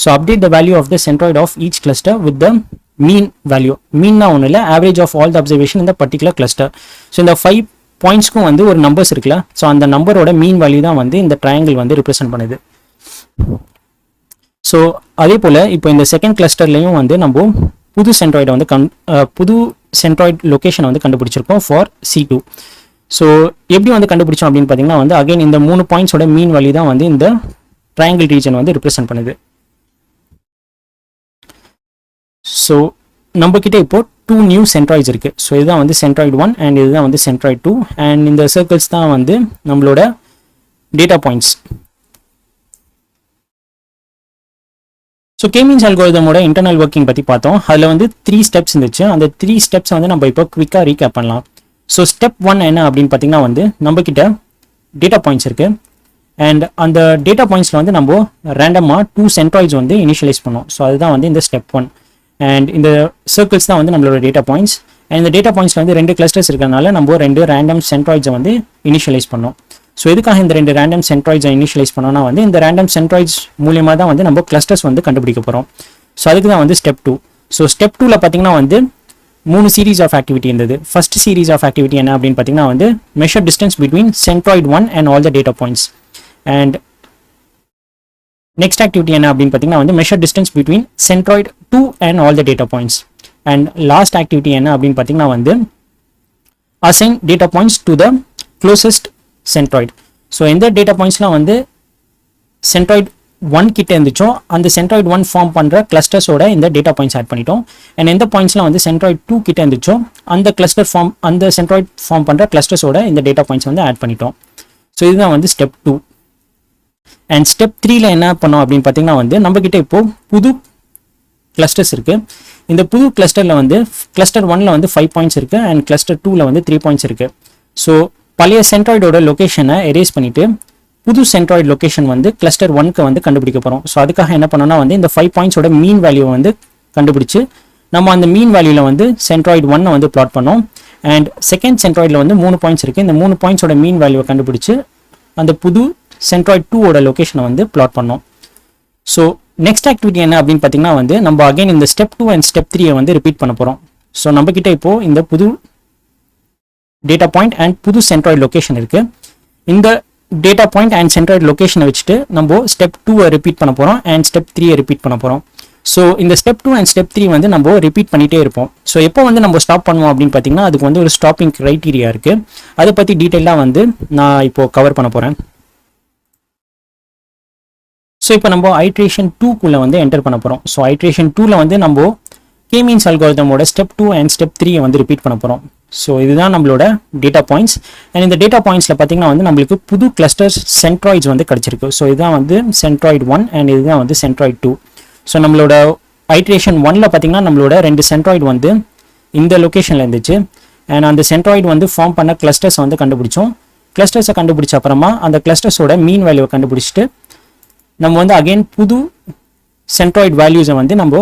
So update the value of the centroid of each cluster with the mean value. மீன்னா ஒன்றும் இல்லை, average of all the observation இந்த பர்டிகுலர் கிளஸ்டர். ஸோ இந்த 5 பாயிண்ட்ஸ்க்கும் வந்து ஒரு நம்பர்ஸ் இருக்குல்ல, ஸோ அந்த நம்பரோட மீன் வேல்யூ தான் வந்து இந்த ட்ரையாங்கிள் வந்து ரிப்ரசென்ட் பண்ணுது. ஸோ அதே போல் இப்போ இந்த செகண்ட் கிளஸ்டர்லையும் வந்து நம்ம புது சென்ட்ராய்டை வந்து புது சென்ட்ராய்ட் லொக்கேஷனை வந்து கண்டுபிடிச்சிருக்கோம் ஃபார் C2. ஸோ எப்படி வந்து கண்டுபிடிச்சோம் அப்படின்னு பார்த்தீங்கன்னா வந்து அகைன் இந்த 3 பாயிண்ட்ஸோட மீன் வேல்யூ தான் வந்து இந்த ட்ரையாங்கிள் ரீஜன் வந்து ரிப்ரசென்ட் பண்ணுது. ஸோ நம்ம கிட்ட இப்போ 2 நியூ சென்ட்ராய்ட்ஸ் இருக்கு. ஸோ இதுதான் வந்து சென்ட்ராய்ட் 1 அண்ட் இதுதான் வந்து சென்ட்ராய்ட் 2 அண்ட் இந்த சர்க்கிள்ஸ் தான் வந்து நம்மளோட டேட்டா பாயிண்ட்ஸ். ஸோ Kmeans அல்காரிதமோட இன்டர்னல் ஒர்க்கிங் பற்றி பார்த்தோம். அதில் வந்து 3 ஸ்டெப்ஸ் இருந்துச்சு. அந்த 3 ஸ்டெப்ஸ் வந்து நம்ம இப்போ குவிக்காக ரீகேப் பண்ணலாம். ஸோ ஸ்டெப் 1 என்ன அப்படின்னு பார்த்தீங்கன்னா வந்து நம்ம கிட்ட டேட்டா பாயிண்ட்ஸ் இருக்கு அண்ட் அந்த டேட்டா பாயிண்ட்ஸில் வந்து நம்ம ரேண்டமாக 2 சென்ட்ராய்ட்ஸ் வந்து இனிஷியலைஸ் பண்ணோம். ஸோ அதுதான் வந்து இந்த ஸ்டெப் 1 அண்ட் இந்த சர்க்கிள்ஸ் தான் வந்து நம்மளோட டேட்டா பாயிண்ட்ஸ். அண்ட் இந்த டேட்டா பாயிண்ட்ஸில் வந்து 2 கிளஸ்டர்ஸ் இருக்கிறதுனால நம்ம 2 ரேண்டம் சென்ட்ராய்ட்ஸை வந்து இனிஷியலைஸ் பண்ணோம். ஸோ இதுக்காக இந்த 2 ரேண்டம் சென்ட்ராய்ட்ஸை இனிஷியலைஸ் பண்ணோம்னா வந்து இந்த ரேண்டம் சென்ட்ராய்ட்ஸ் மூலியமாக தான் வந்து நம்ம கிளஸ்டர்ஸ் வந்து கண்டுபிடிக்க போகிறோம். ஸோ அதுக்கு தான் வந்து ஸ்டெப் 2. ஸோ ஸ்டெப் 2ல பார்த்தீங்கன்னா வந்து 3 சீரீஸ் ஆஃப் ஆக்டிவிட்டி இருந்தது. ஃபர்ஸ்ட் சீரீஸ் ஆஃப் ஆக்டிவிட்டி என்ன அப்படின்னு பார்த்தீங்கன்னா வந்து measure distance between centroid 1 and all the data points. And next activity என்ன அப்படின்னு பார்த்தீங்கன்னா வந்து measure distance between centroid 2 and all the data points. And last activity என்ன அப்படின்னு பார்த்தீங்கன்னா வந்து assign data points to the closest centroid. So எந்த data பாயிண்ட்ஸ்லாம் வந்து சென்ட்ராய்ட் 1 கிட்ட இருந்துச்சோ அந்த சென்ட்ராய்ட் 1 ஃபார்ம் பண்ணுற கிளஸ்டர்ஸோட இந்த டேட்டா பாயிண்ட்ஸ் ஆட் பண்ணிட்டோம். அண்ட் எந்த பாயிண்ட்ஸ்லாம் வந்து சென்ட்ராய்ட் 2 கிட்ட இருந்துச்சோ அந்த சென்ட்ராய்ட் ஃபார்ம் பண்ணுற கிளஸ்டர்ஸோட இந்த டேட்டா பாயிண்ட்ஸ் வந்து ஆட் பண்ணிட்டோம். ஸோ இதுதான் வந்து ஸ்டெப் 2. அண்ட் ஸ்டெப் 3ல என்ன பண்ணோம் அப்படின்னு பார்த்தீங்கன்னா வந்து நம்மக்கிட்ட இப்போ புது கிளஸ்டர்ஸ் இருக்குது. இந்த புது கிளஸ்டரில் வந்து கிளஸ்டர் 1ல வந்து 5 பாயிண்ட்ஸ் இருக்குது அண்ட் கிளஸ்டர் 2ல வந்து 3 பாயிண்ட்ஸ் இருக்குது. ஸோ பழைய சென்ட்ராய்டோட லொக்கேஷனை எரேஸ் பண்ணிவிட்டு புது சென்ட்ராய்டு லொக்கேஷன் வந்து கிளஸ்டர் 1க்கு வந்து கண்டுபிடிக்க போகிறோம். ஸோ அதுக்காக என்ன பண்ணோம்னா வந்து இந்த 5 பாயிண்ட்ஸோட மீன் வேல்யூ வந்து கண்டுபிடிச்சு நம்ம அந்த மீன் வேல்யூவில் வந்து சென்ட்ராய்டு 1 வந்து பிளாட் பண்ணோம். அண்ட் செகண்ட் சென்ட்ராய்டில் வந்து 3 பாயிண்ட்ஸ் இருக்குது. இந்த 3 பாயிண்ட்ஸோட மீன் வேல்யூவை கண்டுபிடிச்சு அந்த புது சென்ட்ராய்ட் 2ஓட லொக்கேஷனை வந்து பிளாட் பண்ணோம். ஸோ நெக்ஸ்ட் ஆக்டிவிட்டி என்ன அப்படின்னு பார்த்தீங்கன்னா வந்து நம்ம அகைன் இந்த ஸ்டெப் 2 அண்ட் ஸ்டெப் 3 வந்து ரிப்பீட் பண்ண போகிறோம். ஸோ நம்ம கிட்ட இப்போ இந்த புது டேட்டா பாயிண்ட் அண்ட் புது சென்ட்ராய்ட் லொக்கேஷன் இருக்கு. இந்த டேட்டா பாயிண்ட் அண்ட் சென்ட்ராய்ட் லொக்கேஷனை வச்சுட்டு நம்ம ஸ்டெப் 2 ரிப்பீட் பண்ண போகிறோம் அண்ட் ஸ்டெப் 3 ரிப்பீட் பண்ண போகிறோம். ஸோ இந்த ஸ்டெப் 2 அண்ட் ஸ்டெப் 3 வந்து நம்ம ரிப்பீட் பண்ணிட்டே இருப்போம். ஸோ எப்போ வந்து நம்ம ஸ்டாப் பண்ணுவோம் அப்படின்னு பார்த்தீங்கன்னா அதுக்கு வந்து ஒரு ஸ்டாப்பிங் க்ரைட்டீரியா இருக்குது. அதை பற்றி டீட்டெயிலாக வந்து நான் இப்போ கவர் பண்ண போகிறேன். ஸோ இப்போ நம்ம ஐட்ரேஷன் 2குள்ளே வந்து என்டர் பண்ண போகிறோம். ஸோ ஐட்ரேஷன் 2ல வந்து நம்ம Kmeans அல்காரிதமோட ஸ்டெப் 2 அண்ட் ஸ்டெப் 3 வந்து ரிப்பீட் பண்ண போகிறோம். ஸோ இதுதான் நம்மளோட டேட்டா பாயிண்ட்ஸ். அண்ட் இந்த டேட்டா பாயிண்ட்ஸில் பார்த்தீங்கன்னா வந்து நம்மளுக்கு புது கிளஸ்டர்ஸ் சென்ட்ராய்ட்ஸ் வந்து கிடச்சிருக்கு. ஸோ இதுதான் வந்து சென்ட்ராய்டு 1 அண்ட் இதுதான் வந்து சென்ட்ராய்டு 2. ஸோ நம்மளோட ஐட்ரேஷன் 1ல பார்த்தீங்கன்னா நம்மளோட 2 சென்ட்ராய்டு வந்து இந்த லொக்கேஷனில் இருந்துச்சு. அண்ட் அந்த சென்ட்ராய்டு வந்து ஃபார்ம் பண்ண கிளஸ்டர்ஸ் வந்து கண்டுபிடிச்சோம். கிளஸ்டர்ஸை கண்டுபிடிச்ச அப்புறமா அந்த கிளஸ்டர்ஸோட மீன் வேல்யூவை கண்டுபிடிச்சிட்டு நம்ம வந்து அகைன் புது சென்ட்ராய்டு வேல்யூஸை வந்து நம்ம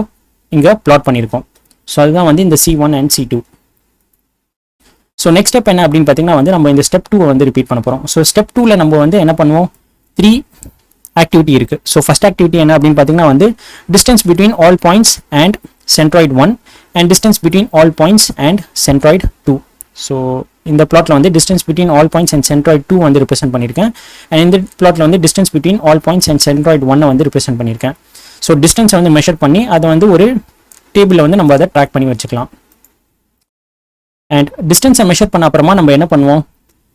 இங்கே பிளாட் பண்ணியிருக்கோம். ஸோ அதுதான் வந்து இந்த C1 and C2. So next step என்ன அப்படின்னு பார்த்தீங்கன்னா வந்து நம்ம இந்த ஸ்டெப் 2 வந்து ரிப்பீட் பண்ண போகிறோம். ஸோ ஸ்டெப் 2ல நம்ம வந்து என்ன பண்ணுவோம், 3 ஆக்டிவிட்டி இருக்குது. ஸோ ஃபர்ஸ்ட் ஆக்டிவிட்டி என்ன அப்படின்னு பார்த்தீங்கன்னா வந்து distance between all points and centroid 1 and distance between all points and centroid 2. So இந்த பிளாட்ல வந்து distance between all points and centroid 2 வந்து ரிப்ரசென்ட் பண்ணியிருக்கேன். அண்ட் இந்த பிளாட்ல வந்து distance between all points and centroid 1 வந்து ரிப்ரசென்ட் பண்ணியிருக்கேன். ஸோ டிஸ்டன்ஸை வந்து மெஷர் பண்ணி அதை வந்து ஒரு டேபிளில் வந்து நம்ம அதை ட்ராக் பண்ணி வச்சுக்கலாம். அண்ட் டிஸ்டன்ஸை மெஷர் பண்ண அப்புறமா நம்ம என்ன பண்ணுவோம்,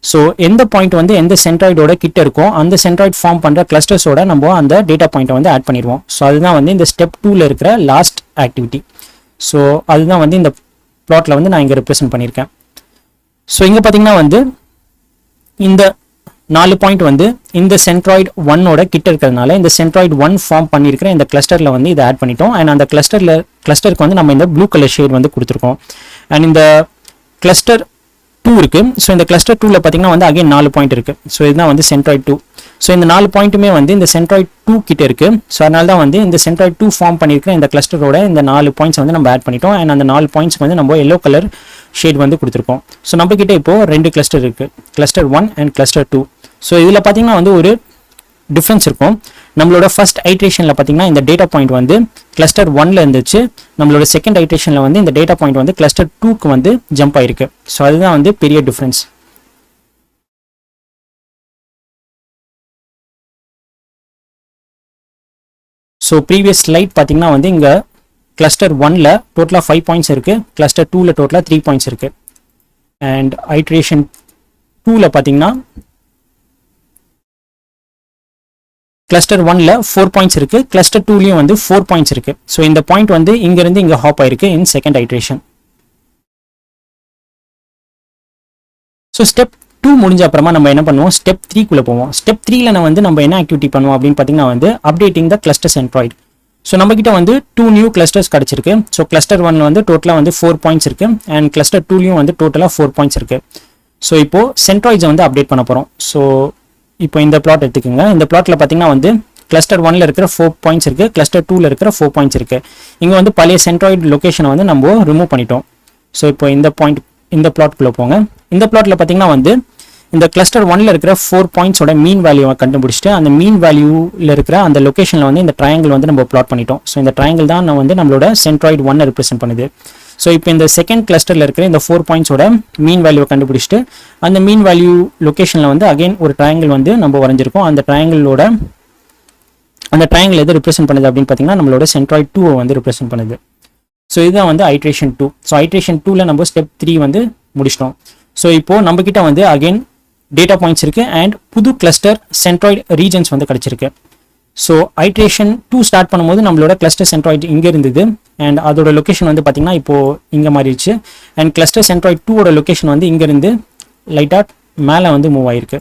ஸோ எந்த பாயிண்ட் வந்து எந்த சென்ட்ராய்டோட கிட்ட இருக்கோ அந்த சென்ட்ராய்டு ஃபார்ம் பண்ணுற கிளஸ்டர்ஸோட நம்ம அந்த டேட்டா பாயிண்ட்டை வந்து ஆட் பண்ணிடுவோம். ஸோ அதுதான் வந்து இந்த ஸ்டெப் 2ல இருக்கிற லாஸ்ட் ஆக்டிவிட்டி. ஸோ அதுதான் வந்து இந்த பிளாட்ல வந்து நான் இங்கே ரெப்ரசென்ட் பண்ணியிருக்கேன். ஸோ இங்கே பார்த்தீங்கன்னா வந்து இந்த 4 பாயிண்ட் வந்து இந்த சென்ட்ராய்டு 1ஓட கிட்ட இருக்கிறதுனால இந்த சென்ட்ராய்டு 1 ஃபார்ம் பண்ணியிருக்கிற இந்த கிளஸ்டரில் வந்து இதை ஆட் பண்ணிட்டோம். அண்ட் அந்த கிளஸ்டருக்கு வந்து நம்ம இந்த ப்ளூ கலர் ஷேட் வந்து கொடுத்துருக்கோம். அண்ட் இந்த கிளஸ்டர் 2 இருக்கு. ஸோ இந்த கிளஸ்டர் 2ல பார்த்தீங்கன்னா வந்து அகைன் 4 பாயிண்ட் இருக்கு. ஸோ இதுதான் வந்து சென்ட்ராய்டு 2. ஸோ இந்த 4 பாயிண்ட்டுமே வந்து இந்த சென்ட்ராய்டு 2 கிட்ட இருக்கு. ஸோ அதனால தான் வந்து இந்த சென்ட்ராய்டு 2 ஃபார்ம் பண்ணியிருக்கிற இந்த கிளஸ்டரோட இந்த 4 பாயிண்ட்ஸ் வந்து நம்ம ஆட் பண்ணிட்டோம். அண்ட் அந்த 4 பாயிண்ட்ஸ்க்கு வந்து நம்ம எல்லோ கலர் ஷேட் வந்து கொடுத்துருக்கோம். ஸோ நம்ம கிட்ட இப்போ 2 கிளஸ்டர் இருக்கு, கிளஸ்டர் 1 அண்ட் கிளஸ்டர் 2. ஸோ இதில் பார்த்தீங்கன்னா வந்து ஒரு டிஃப்ரென்ஸ் இருக்கும். நம்மளோட ஃபர்ஸ்ட் ஐட்ரேஷனில் பார்த்தீங்கன்னா இந்த டேட்டா பாயிண்ட் வந்து கிளஸ்டர் 1ல இருந்துச்சு. நம்மளோட செகண்ட் ஐட்ரேஷனில் வந்து இந்த டேட்டா பாயிண்ட் வந்து கிளஸ்டர் 2க்கு வந்து ஜம்ப் ஆயிருக்கு. ஸோ அதுதான் வந்து பெரிய டிஃப்ரென்ஸ். ஸோ ப்ரீவியஸ் ஸ்லைட் பார்த்தீங்கன்னா வந்து இங்கே கிளஸ்டர் 1ல டோட்டலாக 5 பாயிண்ட்ஸ் இருக்குது, கிளஸ்டர் 2ல டோட்டலாக 3 பாயிண்ட்ஸ் இருக்குது. அண்ட் ஐட்ரேஷன் 2ல பார்த்தீங்கன்னா கிளஸ்டர் 1ல 4 பாயிண்ட்ஸ் இருக்குது, கிளஸ்டர் 2லையும் வந்து 4 பாயிண்ட்ஸ் இருக்குது. ஸோ இந்த பாயிண்ட் வந்து இங்கேருந்து இங்கே ஹாப் ஆயிருக்கு in second iteration. So step 2 முடிஞ்ச அப்புறமா நம்ம என்ன பண்ணுவோம், ஸ்டெப் 3குள்ளே போவோம். ஸ்டெப் 3ல வந்து நம்ம என்ன ஆக்டிவிட்டி பண்ணுவோம் அப்படின்னு பார்த்தீங்கன்னா வந்து updating the cluster centroid. So நம்மக்கிட்ட வந்து 2 நியூ கிளஸ்டர்ஸ் கிடச்சிருக்கு. ஸோ கிளஸ்டர் 1 வந்து டோட்டலாக வந்து 4 பாயிண்ட்ஸ் இருக்குது அண்ட் கிளஸ்டர் 2லையும் வந்து டோட்டலாக 4 பாயிண்ட்ஸ் இருக்குது. ஸோ இப்போது சென்ட்ராய்ட்ஸை வந்து அப்டேட் பண்ண போகிறோம். ஸோ இப்போ இந்த பிளாட் எடுத்துக்கோங்க. இந்த பிளாட்ல பார்த்தீங்கன்னா வந்து கிளஸ்டர் 1ல இருக்கிற 4 பாயிண்ட்ஸ் இருக்குது, கிளஸ்டர் 2ல இருக்கிற 4 பாயிண்ட்ஸ் இருக்குது. இங்கே வந்து பழைய சென்ட்ராய்டு லொக்கேஷனை வந்து நம்ம ரிமூவ் பண்ணிட்டோம். ஸோ இப்போ இந்த பிளாட்குள்ளே போங்க. இந்த பிளாட்ல பார்த்தீங்கன்னா வந்து இந்த கிளஸ்டர் 1ல இருக்கிற 4 பாயிண்ட்ஸோட மீன் வேல்யூவை கண்டுபிடிச்சிட்டு அந்த மீன் வேல்யூவில் இருக்கிற அந்த லொக்கேஷனில் வந்து இந்த ட்ரையாங்கிள் வந்து நம்ம பிளாட் பண்ணிட்டோம். ஸோ இந்த ட்ரையாங்கிள் தான் வந்து நம்மளோட சென்ட்ராய்டு 1 ரெப்ரசென்ட் பண்ணுது. ஸோ இப்போ இந்த செகண்ட் கிளஸ்டரில் இருக்கிற இந்த 4 பாயிண்ட்ஸோட மீன் வேல்யூவை கண்டுபிடிச்சிட்டு அந்த மீன் வேல்யூ லொக்கேஷனில் வந்து அகைன் ஒரு ட்ரையாங்கிள் வந்து நம்ம வரைஞ்சிருக்கோம். அந்த ட்ரையாங்கிளோட அந்த ட்ரையாங்கிள் எது ரெப்ரசென்ட் பண்ணுது அப்படின்னு பார்த்தீங்கன்னா நம்மளோட சென்ட்ராய்ட் 2 வந்து ரெப்ரசென்ட் பண்ணுது. ஸோ இதுதான் வந்து ஐட்ரேஷன் 2. ஸோ ஐட்ரேஷன் 2ல நம்ம ஸ்டெப் 3 வந்து முடிச்சிட்டோம். ஸோ இப்போ நம்ம கிட்ட வந்து அகைன் டேட்டா பாயிண்ட்ஸ் இருக்கு அண்ட் புது கிளஸ்டர் சென்ட்ராய்ட் ரீஜன்ஸ் வந்து கிடைச்சிருக்கு. ஸோ ஐட்ரேஷன் 2 ஸ்டார்ட் பண்ணும்போது நம்மளோட கிளஸ்டர் சென்ட்ராய்ட் இங்கே இருந்தது அண்ட் அதோட லொக்கேஷன் வந்து பார்த்தீங்கன்னா இப்போ இங்கே மாறிடுச்சு. அண்ட் கிளஸ்டர் சென்ட்ராய்ட் 2ஓட லொக்கேஷன் வந்து இங்கேருந்து லைட்டாக மேலே வந்து மூவ் ஆயிருக்கு.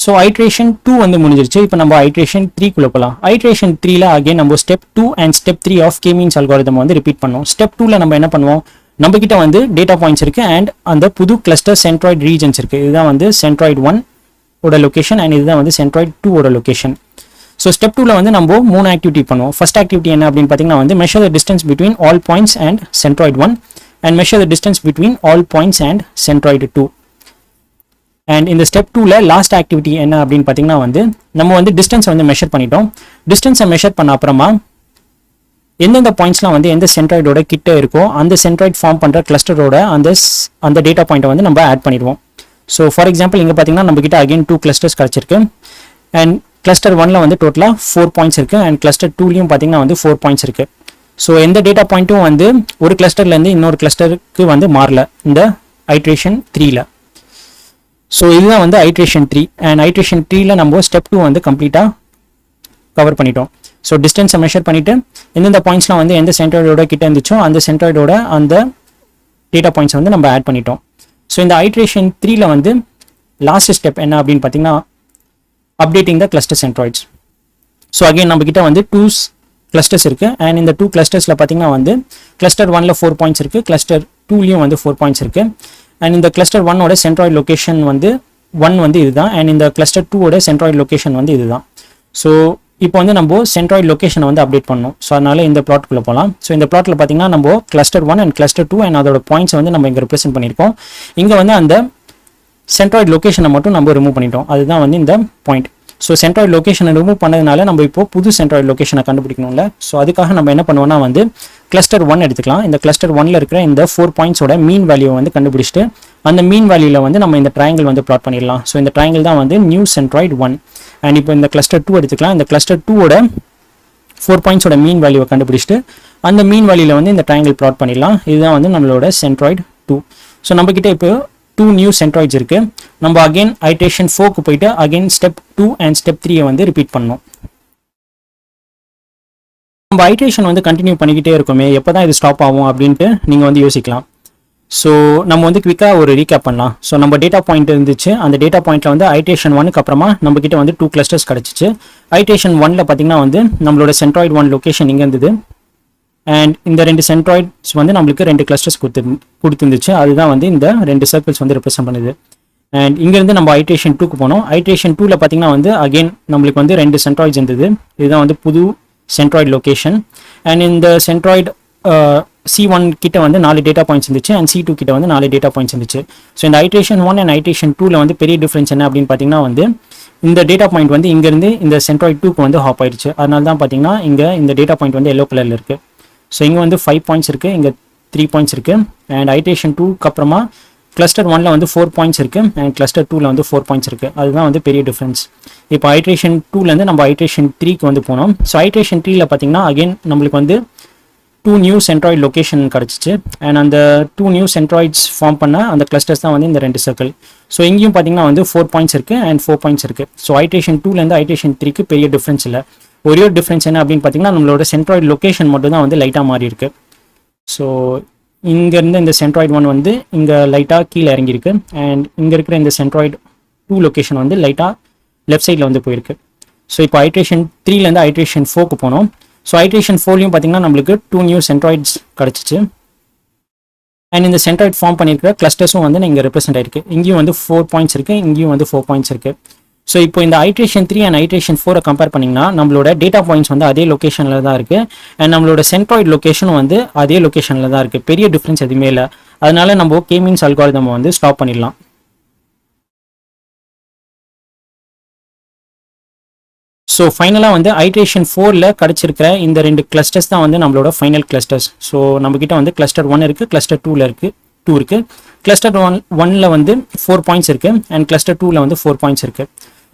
ஸோ ஐட்ரேஷன் 2 வந்து முடிஞ்சிருச்சு. இப்போ நம்ம ஐட்ரேஷன் 3குள்ள போகலாம். ஐட்ரேஷன் 3ல அகைன் நம்ம step 2 and step 3 of Kmeans algorithm வந்து ரிப்பீட் பண்ணோம். ஸ்டெப் 2ல நம்ம என்ன பண்ணுவோம், நம்ம கிட்ட வந்து டேட்டா பாயிண்ட்ஸ் இருக்கு அண்ட் அந்த புது கிளஸ்டர் சென்ட்ராய்ட் ரீஜன்ஸ் இருக்கு. இதுதான் வந்து சென்ட்ராய்ட் 1 ஓட லொகேஷன் அண்ட் இதுதான் வந்து சென்ட்ராய்ட் 2 ஓட லொகேஷன். ஸோ ஸ்டெப் 2ல வந்து நம்ம 3 ஆக்டிவிட்டி பண்ணுவோம். ஃபர்ஸ்ட் ஆக்டிவிட்டி என்ன அப்படின்னு பார்த்தீங்கன்னா வந்து measure the distance between all points and centroid 1 and measure the distance between all points and centroid 2. And இந்த ஸ்டெப் 2ல லாஸ்ட் ஆக்டிவிட்டி என்ன அப்படின்னு பார்த்தீங்கன்னா வந்து நம்ம வந்து டிஸ்டன்ஸை வந்து மெஷர் பண்ணிட்டோம். டிஸ்டன்ஸை மெஷர் பண்ண அப்புறமா எந்தெந்த பாயிண்ட்ஸ்லாம் வந்து எந்த சென்ட்ராய்டோட கிட்ட இருக்கோ அந்த சென்ட்ராய்ட் ஃபார்ம் பண்ணுற கிளஸ்டரோட அந்த டேட்டா பாயிண்ட்டை வந்து நம்ம ஆட் பண்ணிடுவோம். ஸோ ஃபார் எக்ஸாம்பிள் இங்கே பார்த்தீங்கன்னா நம்ம கிட்ட அகைன் 2 கிளஸ்டர்ஸ் கிடச்சிருக்கு அண்ட் கிளஸ்டர் 1ல வந்து டோட்டலாக 4 பாயிண்ட்ஸ் இருக்குது அண்ட் கிளஸ்டர் 2லையும் பார்த்தீங்கன்னா வந்து 4 பாயிண்ட்ஸ் இருக்குது. ஸோ எந்த டேட்டா பாயிண்ட்டும் வந்து ஒரு கிளஸ்டர்லேருந்து இன்னொரு கிளஸ்டருக்கு வந்து மாறல இந்த ஐட்ரேஷன் 3ல. ஸோ இதுதான் வந்து ஐட்ரேஷன் 3 அண்ட் ஐட்ரேஷன் 3ல நம்ம ஸ்டெப் 2 வந்து கம்ப்ளீட்டாக கவர் பண்ணிட்டோம். ஸோ டிஸ்டன்ஸை மெஷர் பண்ணிவிட்டு எந்தெந்த பாயிண்ட்ஸ்லாம் வந்து எந்த சென்ட்ராய்டோட கிட்ட இருந்துச்சோ அந்த சென்ட்ராய்டோட அந்த டேட்டா பாயிண்ட்ஸ் வந்து நம்ம ஆட் பண்ணிட்டோம். ஸோ இந்த ஐட்ரேஷன் 3ல வந்து லாஸ்ட் ஸ்டெப் என்ன அப்படின்னு பார்த்தீங்கன்னா updating the cluster centroids. So again நம்ம கிட்ட வந்து 2 கிளஸ்டர்ஸ் இருக்குது அண்ட் இந்த 2 கிளஸ்டர்ஸில் பார்த்தீங்கன்னா வந்து கிளஸ்டர் 1ல 4 பாயிண்ட்ஸ் இருக்குது, கிளஸ்டர் 2லையும் வந்து 4 பாயிண்ட்ஸ் இருக்குது அண்ட் இந்த கிளஸ்டர் 1ஓட சென்ட்ராய்ட் லொகேஷன் வந்து 1 வந்து இதுதான் அண்ட் இந்த கிளஸ்டர் 2ஓட சென்ட்ராய்ட் லொகேஷன் வந்து இதுதான். ஸோ இப்போ வந்து நம்ம சென்ட்ராய்ட் லொகேஷனை வந்து அப்டேட் பண்ணணும். ஸோ அதனால இந்த பிளாட்குள்ளே போகலாம். ஸோ இந்த பிளாட்டில் பார்த்தீங்கன்னா நம்ம கிளஸ்டர் 1 அண்ட் கிளஸ்டர் 2 அண்ட் அதோட பாயிண்ட்ஸ் வந்து நம்ம இங்கே ரெப்ரசென்ட் பண்ணியிருக்கோம். இங்கே வந்து அந்த சென்ட்ராய்ட் லொகேஷனை மட்டும் நம்ம ரிமூவ் பண்ணிட்டோம். அதுதான் வந்து இந்த பாயிண்ட். ஸோ சென்ட்ராய்ட் லொகேஷனை ரிமூவ் பண்ணதுனால நம்ம இப்போ புது சென்ட்ராய்ட் லொகேஷனை கண்டுபிடிக்கணும்ல. ஸோ அதுக்காக நம்ம என்ன பண்ணுவோம்னா வந்து கிளஸ்டர் 1 எடுத்துக்கலாம். இந்த கிளஸ்டர் 1ல இருக்கிற இந்த 4 பாயிண்ட்ஸோட மீன் வேல்யூ வந்து கண்டுபிடிச்சிட்டு அந்த மீன் வேல்யூவில் வந்து நம்ம இந்த ட்ரையாங்கிள் வந்து பிளாட் பண்ணிடலாம். ஸோ இந்த ட்ரையாங்கிள் தான் வந்து நியூ சென்ட்ராய்ட் 1 அண்ட் இப்போ இந்த கிளஸ்டர் 2 எடுத்துக்கலாம். இந்த கிளஸ்டர் 2ஓட 4 பாயிண்ட்ஸோட மீன் வேல்யூவை கண்டுபிடிச்சிட்டு அந்த மீன் வேல்யூவில் வந்து இந்த ட்ரையாங்கிள் பிளாட் பண்ணிடலாம். இதுதான் வந்து நம்மளோட சென்ட்ராய்ட் 2. ஸோ நம்ம கிட்ட இப்போ 2 நியூ சென்ட்ராய்ட்ஸ் இருக்கு. நம்ம அகைன் ஐட்ரேஷன் 4க்கு போயிட்டு அகைன் ஸ்டெப் 2 அண்ட் ஸ்டெப் 3 வந்து ரிப்பீட் பண்ணணும். நம்ம ஐட்ரேஷன் வந்து கண்டினியூ பண்ணிக்கிட்டே இருக்கோமே, எப்போ தான் இது ஸ்டாப் ஆகும் அப்படின்ட்டு நீங்கள் வந்து யோசிக்கலாம். ஸோ நம்ம வந்து குவிக்காக ஒரு ரீகேப் பண்ணலாம். ஸோ நம்ம டேட்டா பாயிண்ட் இருந்துச்சு. அந்த டேட்டா பாயிண்ட்ல வந்து ஐட்ரேஷன் 1க்கு அப்புறமா நம்ம கிட்ட வந்து 2 கிளஸ்டர்ஸ் கிடச்சிச்சு. ஐட்ரேஷன் 1ல பார்த்தீங்கன்னா வந்து நம்மளோட சென்ட்ராய்ட் 1 லொகேஷன் இங்கே இருந்தது அண்ட் இந்த 2 சென்ட்ராய்ட்ஸ் வந்து நம்மளுக்கு 2 கிளஸ்டர்ஸ் கொடுத்துருந்துச்சு. அதுதான் வந்து இந்த 2 சர்க்கிள்ஸ் வந்து ரெப்ரசென்ட் பண்ணுது. அண்ட் இங்கேருந்து நம்ம ஐட்ரேஷன் 2க்கு போனோம். ஐட்ரேஷன் 2ல பார்த்தீங்கன்னா வந்து அகைன் நம்மளுக்கு வந்து 2 சென்ட்ராய்ட்ஸ் இருந்தது. இதுதான் வந்து புது சென்ட்ராய்ட் லொகேஷன் அண்ட் இந்த சென்ட்ராய்ட் C1 கிட்ட வந்து 4 டேட்டா பாயிண்ட்ஸ் இருந்துச்சு அண்ட் C2 கிட்ட வந்து 4 டேட்டா பாயிண்ட்ஸ் இருந்துச்சு. ஸோ இந்த ஐட்ரேஷன் 1 அண்ட் ஐட்ரேஷன் 2ல வந்து பெரிய டிஃப்ரென்ஸ் என்ன அப்படின்னு பார்த்தீங்கன்னா வந்து இந்த டேட்டா பாயிண்ட் வந்து இங்கேருந்து இந்த சென்ட்ராய்ட் 2க்கு வந்து ஹாப் ஆயிடுச்சு. அதனால தான் பார்த்தீங்கன்னா இங்கே இந்த டேட்டா பாயிண்ட் வந்து எல்லோ கலரில் இருக்குது. ஸோ இங்கே வந்து 5 பாயிண்ட்ஸ் இருக்குது, இங்கே 3 பாயிண்ட்ஸ் இருக்குது அண்ட் ஐட்ரேஷன் 2க்கு அப்புறமா கிளஸ்டர் 1ல வந்து 4 பாயிண்ட்ஸ் இருக்குது அண்ட் கிளஸ்டர் 2ல வந்து 4 பாயிண்ட்ஸ் இருக்குது. அதுதான் வந்து பெரிய டிஃப்ரென்ஸ். இப்போ ஐட்ரேஷன் 2லேருந்து நம்ம ஐட்ரேஷன் 3க்கு வந்து போனோம். ஸோ ஐட்ரேஷன் 3ல பார்த்தீங்கன்னா அகைன் நம்மளுக்கு வந்து 2 நியூ சென்ட்ராய்ட் லொகேஷன் கிடச்சிச்சு அண்ட் அந்த 2 நியூ சென்ட்ராய்ட்ஸ் ஃபார்ம் பண்ண அந்த கிளஸ்டர்ஸ் தான் வந்து இந்த 2 சர்க்கிள். ஸோ இங்கேயும் பார்த்தீங்கன்னா வந்து 4 பாயிண்ட்ஸ் இருக்குது அண்ட் 4 பாயிண்ட்ஸ் இருக்குது. ஸோ ஐட்ரேஷன் 2லேருந்து ஐட்ரேஷன் 3க்கு பெரிய டிஃப்ரென்ஸ் இல்லை. ஒரே ஒரு டிஃப்ரென்ஸ் என்ன அப்படின்னு பார்த்தீங்கன்னா நம்மளோட சென்ட்ராய்ட் லொகேஷன் மட்டும் தான் வந்து லைட்டாக மாறி இருக்கு. ஸோ இங்கேருந்து இந்த சென்ட்ராய்ட் 1 வந்து இங்கே லைட்டாக கீழே இறங்கியிருக்கு அண்ட் இங்கே இருக்கிற இந்த சென்ட்ராய்ட் 2 லொகேஷன் வந்து லைட்டாக லெஃப்ட் சைடில் வந்து போயிருக்கு. ஸோ இப்போ ஐட்ரேஷன் 3லேருந்து ஐட்ரேஷன் 4க்கு போனோம். ஸோ ஐட்ரேஷன் 4லையும் பார்த்தீங்கன்னா நம்மளுக்கு 2 நியூ சென்ட்ராய்ட்ஸ் கிடச்சிச்சு அண்ட் இந்த சென்ட்ராய்ட் ஃபார்ம் பண்ணியிருக்கிற கிளஸ்டர்ஸும் வந்து இங்கே ரெப்ரசென்ட் ஆயிருக்கு. இங்கேயும் வந்து 4 பாயிண்ட்ஸ் இருக்குது, இங்கேயும் வந்து 4 பாயிண்ட்ஸ் இருக்குது. ஸோ இப்போ இந்த ஐட்ரேஷன் 3 அண்ட் ஐட்ரேஷன் 4 கம்பேர் பண்ணிங்கன்னா நம்மளோட டேட்டா பாயிண்ட்ஸ் வந்து அதே லொகேஷனில் தான் இருக்குது அண்ட் நம்மளோட சென்ட்ராய்ட் லொகேஷனும் வந்து அதே லொகேஷனில் தான் இருக்குது. பெரிய டிஃப்ரென்ஸ் எதுவுமே இல்லை. அதனால நம்ம Kmeans அல்காரிதம் வந்து ஸ்டாப் பண்ணிடலாம். ஸோ ஃபைனலாக வந்து ஐட்ரேஷன் 4ல கிடச்சிருக்கிற இந்த 2 கிளஸ்டர்ஸ் தான் வந்து நம்மளோட ஃபைனல் கிளஸ்டர்ஸ். ஸோ நம்மக்கிட்ட வந்து கிளஸ்டர் 1 இருக்குது, கிளஸ்டர் 2 இருக்குது. கிளஸ்டர் 1ல வந்து 4 பாயிண்ட்ஸ் இருக்குது அண்ட் கிளஸ்டர் 2ல வந்து 4 பாயிண்ட்ஸ் இருக்குது.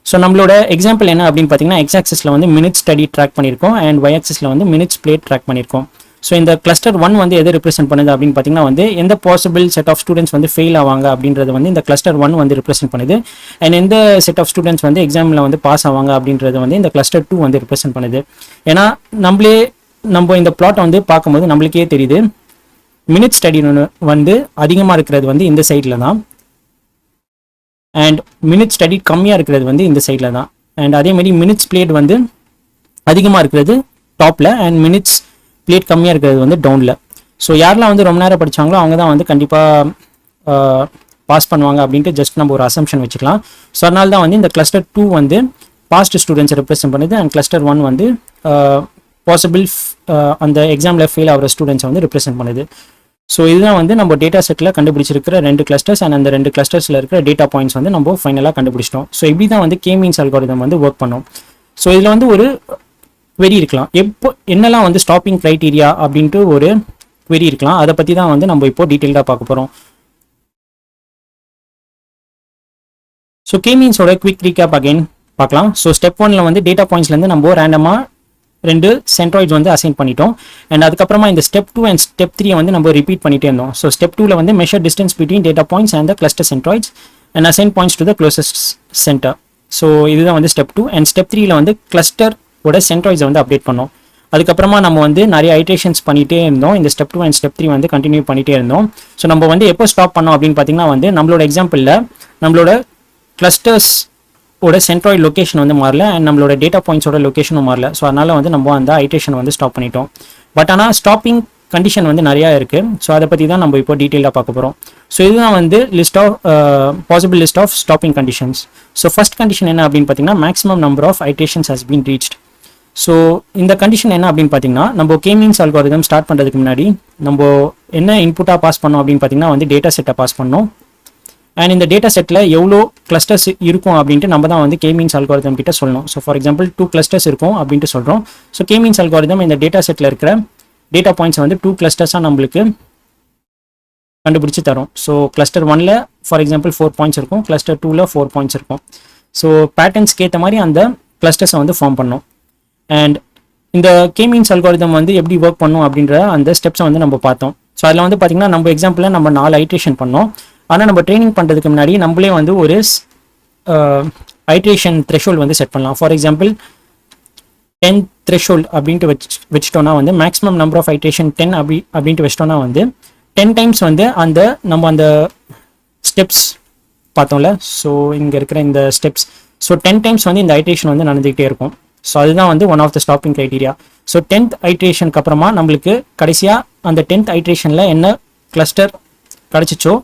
ஸோ நம்மளோட எக்ஸாம்பிள் என்ன அப்படின்னு பார்த்தீங்கன்னா எக்ஸ் ஆக்சிஸில் வந்து மினிட்ஸ் ஸ்டடி ட்ராக் பண்ணியிருக்கோம் அண்ட் ஒய் ஆக்சிஸில் வந்து மினிட்ஸ் பிளேட் ட்ராக் பண்ணியிருக்கோம். ஸோ இந்த கிளஸ்டர் 1 வந்து எது ரெப்ரசென்ட் பண்ணுது அப்படின்னு பார்த்தீங்கன்னா வந்து எந்த பாசிபிள் செட் ஆஃப் ஸ்டூடெண்ட்ஸ் வந்து ஃபெயில் ஆவாங்க அப்படின்றது வந்து இந்த கிளஸ்டர் 1 வந்து ரெப்ரசென்ட் பண்ணுது. அண்ட் எந்த செட் ஆஃப் ஸ்டூடெண்ட்ஸ் வந்து எக்ஸாமில் வந்து பாஸ் ஆவாங்க அப்படின்றது வந்து இந்த கிளஸ்டர் 2 வந்து ரெப்ரசென்ட் பண்ணுது. ஏன்னா நம்ம இந்த பிளாட்டை வந்து பார்க்கும்போது நம்மளுக்கே தெரியுது மினிட் ஸ்டடி வந்து அதிகமாக இருக்கிறது வந்து இந்த சைடில் தான் அண்ட் மினிட் ஸ்டடி கம்மியாக இருக்கிறது வந்து இந்த சைடில் தான். அண்ட் அதே மாதிரி மினிட்ஸ் பிளேட் வந்து அதிகமாக இருக்கிறது டாப்பில் அண்ட் மினிட்ஸ் பிளேட் கம்மியாக இருக்கிறது வந்து டவுனில். ஸோ யாரெல்லாம் வந்து ரொம்ப நேரம் படித்தாங்களோ அவங்க தான் வந்து கண்டிப்பாக பாஸ் பண்ணுவாங்க அப்படின்ட்டு ஜஸ்ட் நம்ம ஒரு அசம்ஷன் வச்சுக்கலாம். ஸோ அதனால தான் வந்து இந்த கிளஸ்டர் 2 வந்து பாஸ்ட் ஸ்டூடெண்ட்ஸ் ரெப்ரசென்ட் பண்ணுது அண்ட் கிளஸ்டர் 1 வந்து பாசிபிள் அந்த எக்ஸாமில் ஃபெயில் ஆகிற ஸ்டூடெண்ட்ஸை வந்து ரெப்ரசென்ட் பண்ணுது. ஸோ இதுதான் வந்து நம்ம டேட்டா செட்டில் கண்டுபிடிச்சிருக்கிற 2 கிளஸ்டர்ஸ் அண்ட் அந்த 2 கிளஸ்டர்ஸில் இருக்கிற டேட்டா பாயிண்ட்ஸ் வந்து நம்ம ஃபைனலாக கண்டுபிடிச்சிட்டோம். ஸோ இப்படி தான் வந்து Kmeans அல்காரிதம் வந்து ஒர்க் பண்ணோம். ஸோ இதில் வந்து ஒரு query இருக்கலாம், எப்போ என்னெல்லாம் வந்து ஸ்டாப்பிங் க்ரைட்டீரியா அப்படின்ட்டு ஒரு query இருக்கலாம். அதை பற்றி தான் வந்து நம்ம இப்போ டீட்டெயில்டாக பார்க்க போகிறோம். ஸோ Kmeansோட குவிக் ரீகேப் அகைன் பார்க்கலாம். ஸோ ஸ்டெப் 1ல் வந்து டேட்டா பாயிண்ட்ஸ்லேருந்து நம்ம ரேண்டமாக 2 சென்ட்ராய்ட்ஸ் வந்து அசைன் பண்ணிட்டோம். அண்ட் அதுக்கப்புறமா இந்த ஸ்டெப் 2 அண்ட் ஸ்டெப் 3 வந்து நம்ம ரிப்பீட் பண்ணிட்டே இருந்தோம். ஸோ ஸ்டெப் 2ல வந்து measure distance between data points and the cluster centroids and assign points to the closest centre. So இதுதான் வந்து ஸ்டெப் 2 அண்ட் ஸ்டெப் 3ல வந்து கிளஸ்டரோட சென்ட்ராய்ட்ஸை வந்து அப்டேட் பண்ணோம். அதுக்கப்புறமா நம்ம வந்து நிறைய ஐட்ரேஷன்ஸ் பண்ணிகிட்டே இருந்தோம். இந்த ஸ்டெப் 2 அண்ட் ஸ்டெப் 3 வந்து கண்டினியூ பண்ணிகிட்டே இருந்தோம். ஸோ நம்ம வந்து எப்போ ஸ்டாப் பண்ணோம் அப்படின்னு பார்த்தீங்கன்னா வந்து நம்மளோட எக்ஸாம்பிளில் நம்மளோட கிளஸ்டர்ஸ் ஓட சென்ட்ராய்ட் லொக்கேஷன் வந்து மாறல அண்ட் நம்மளோட டேட்டா பாயிண்ட்ஸோட லொக்கேஷனும் மாறல. ஸோ அதனால வந்து நம்ம அந்த ஐட்ரேஷன் வந்து ஸ்டாப் பண்ணிட்டோம். பட் ஆனால் ஸ்டாப்பிங் கண்டிஷன் வந்து நிறையா இருக்குது. ஸோ அதை பற்றி தான் நம்ம இப்போ டீட்டெயிலாக பார்க்க போகிறோம். ஸோ இதுதான் வந்து list of possible list of stopping conditions. So first condition என்ன அப்படின்னு பார்த்தீங்கன்னா maximum number of iterations has been reached. So இந்த கண்டிஷன் என்ன அப்படின்னு பார்த்தீங்கன்னா நம்ம Kmeans அல்காரிதம் ஸ்டார்ட் பண்ணுறதுக்கு முன்னாடி நம்ம என்ன இன்புட்டாக பாஸ் பண்ணோம் அப்படின்னு பார்த்தீங்கன்னா வந்து டேட்டா செட்டை பாஸ் பண்ணோம். அண்ட் இந்த டேட்டா செட்டில் எவ்வளோ கிளஸ்டர்ஸ் இருக்கும் அப்படின்ட்டு நம்ம தான் வந்து Kmeans அல்காரிதம் கிட்ட சொல்லணும். ஸோ ஃபார் எக்ஸாம்பிள் 2 கிளஸ்டர்ஸ் இருக்கும் அப்படின்ட்டு சொல்கிறோம். ஸோ Kmeans அல்காரிதம் இந்த டேட்டா செட்டில் இருக்கிற டேட்டா பாயிண்ட்ஸ் வந்து 2 கிளஸ்டர்ஸாக நம்மளுக்கு கண்டுபிடிச்சி தரும். ஸோ கிளஸ்டர் 1ல் ஃபார் எக்ஸாம்பிள் 4 பாயிண்ட்ஸ் இருக்கும், கிளஸ்டர் 2ல் 4 பாயிண்ட்ஸ் இருக்கும். ஸோ பேட்டர்ன்ஸ்க்கு ஏற்ற மாதிரி அந்த கிளஸ்டர்ஸை வந்து ஃபார்ம் பண்ணோம். அண்ட் இந்த Kmeans அல்காரிதம் வந்து எப்படி ஒர்க் பண்ணும் அப்படின்ற அந்த ஸ்டெப்ஸை வந்து நம்ம பார்த்தோம். ஸோ அதில் வந்து பார்த்திங்கன்னா நம்ம எக்ஸாம்பிளில் நம்ம 4 ஐட்ரேஷன் பண்ணோம். ஆனால் நம்ம ட்ரைனிங் பண்ணுறதுக்கு முன்னாடி நம்மளே வந்து ஒரு ஐட்ரேஷன் த்ரெஷோல்ட் வந்து செட் பண்ணலாம். ஃபார் எக்ஸாம்பிள் 10 த்ரெஷோல்ட் அப்படின்ட்டு வச்சிட்டோன்னா வந்து மேக்ஸிமம் நம்பர் ஆஃப் ஐட்ரேஷன் 10 அப்படின்ட்டு வச்சிட்டோன்னா வந்து 10 டைம்ஸ் வந்து நம்ம அந்த ஸ்டெப்ஸ் பார்த்தோம்ல. ஸோ இங்கே இருக்கிற இந்த ஸ்டெப்ஸ் 10 டைம்ஸ் வந்து இந்த ஐட்ரேஷன் வந்து நடந்துகிட்டே இருக்கும். ஸோ அதுதான் வந்து one of the stopping criteria. So 10th ஐட்ரேஷனுக்கு அப்புறமா நம்மளுக்கு கடைசியாக அந்த 10th ஐட்ரேஷனில் என்ன கிளஸ்டர் கிடச்சிச்சோ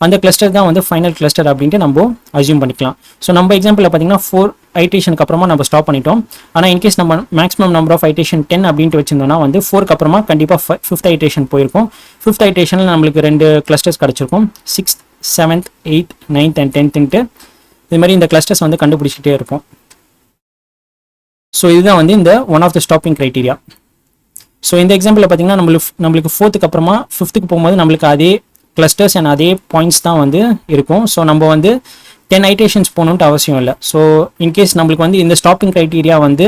அந்த கிளஸ்டர் தான் வந்து ஃபைனல் கிளஸ்டர் அப்படின்ட்டு நம்ம அசியூம் பண்ணிக்கலாம். ஸோ நம்ம எக்ஸாம்பிளில் பார்த்தீங்கன்னா 4 ஐட்ரேஷனுக்கு அப்புறமா நம்ம ஸ்டாப் பண்ணிட்டோம். ஆனால் இன்கேஸ் நம்ம மேக்ஸிமம் நம்பர் ஆஃப் ஐட்ரேஷன் 10 அப்படின்ட்டு வச்சிருந்தோம்னா வந்து 4க்கு அப்புறமா கண்டிப்பாக 5th ஐட்ரேஷன் போயிருக்கும். 5th ஐட்ரேஷனில் நம்மளுக்கு 2 கிளஸ்டர்ஸ் கிடச்சிருக்கும், 6th 7th 8th 9th and 10th. இது மாதிரி இந்த கிளஸ்டர்ஸ் வந்து கண்டுபிடிச்சிட்டே இருக்கும். ஸோ இதுதான் வந்து இந்த one of the stopping criteria. So இந்த எக்ஸாம்பிளில் பார்த்தீங்கன்னா நம்மளுக்கு 4th அப்புறமா 5th போகும்போது நம்மளுக்கு அதே கிளஸ்டர்ஸ் அண்ட் அதே பாயிண்ட்ஸ் தான் வந்து இருக்கும். ஸோ நம்ம வந்து 10 ஐட்ரேஷன்ஸ் போகணுன்ட்டு அவசியம் இல்லை. ஸோ இன்கேஸ் நம்மளுக்கு வந்து இந்த ஸ்டாப்பிங் க்ரைட்டீரியா வந்து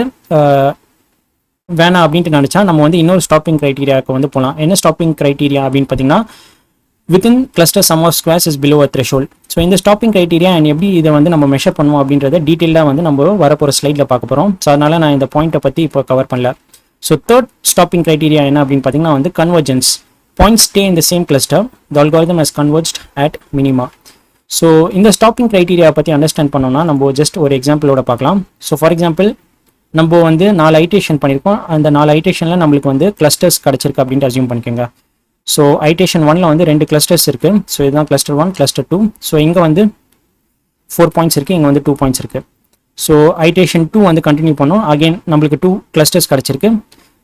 வேணாம் அப்படின்ட்டு நினச்சா நம்ம வந்து இன்னொரு ஸ்டாப்பிங் க்ரைட்டீரியாவுக்கு வந்து போகலாம். என்ன ஸ்டாப்பிங் க்ரைட்டீரியா அப்படின்னு பார்த்தீங்கன்னா within cluster sum of squares is below a threshold. So இந்த ஸ்டாப்பிங் க்ரைட்டீரியா அண்ட் எப்படி இதை வந்து நம்ம மெஷர் பண்ணுவோம் அப்படின்றத டீட்டெயிலாக வந்து நம்ம வரப்போகிற ஸ்லைடில் பார்க்க போகிறோம். ஸோ அதனால் நான் இந்த பாயிண்ட்டை பற்றி இப்போ கவர் பண்ணல. ஸோ 3rd ஸ்டாப்பிங் க்ரைட்டீரியா என்ன அப்படின்னு பார்த்தீங்கன்னா வந்து convergence. Points stay in the same cluster. The algorithm has converged at minima. So இந்த ஸ்டாப்பிங் க்ரைட்டீரியா பற்றி அண்டர்ஸ்டாண்ட் பண்ணோம்னா நம்ம ஜஸ்ட் ஒரு எக்ஸாம்பிளோட பார்க்கலாம். ஸோ ஃபார் எக்ஸாம்பிள் நம்ம வந்து 4 ஐட்ரேஷன் பண்ணியிருக்கோம். அந்த 4 ஐட்ரேஷனில் நம்மளுக்கு வந்து கிளஸ்டர்ஸ் கிடச்சிருக்கு அப்படின்ட்டு அசியூம் பண்ணிக்கோங்க. ஸோ ஐட்ரேஷன் 1ல் வந்து 2 கிளஸ்டர்ஸ் இருக்குது. ஸோ இதுதான் கிளஸ்டர் 1, கிளஸ்டர் 2. ஸோ இங்கே வந்து 4 பாயிண்ட்ஸ் இருக்குது, இங்கே வந்து 2 பாயிண்ட்ஸ் இருக்குது. ஸோ ஐட்ரேஷன் 2 வந்து கண்டினியூ பண்ணோம். அகெயின் நம்மளுக்கு 2 கிளஸ்டர்ஸ் கிடச்சிருக்கு.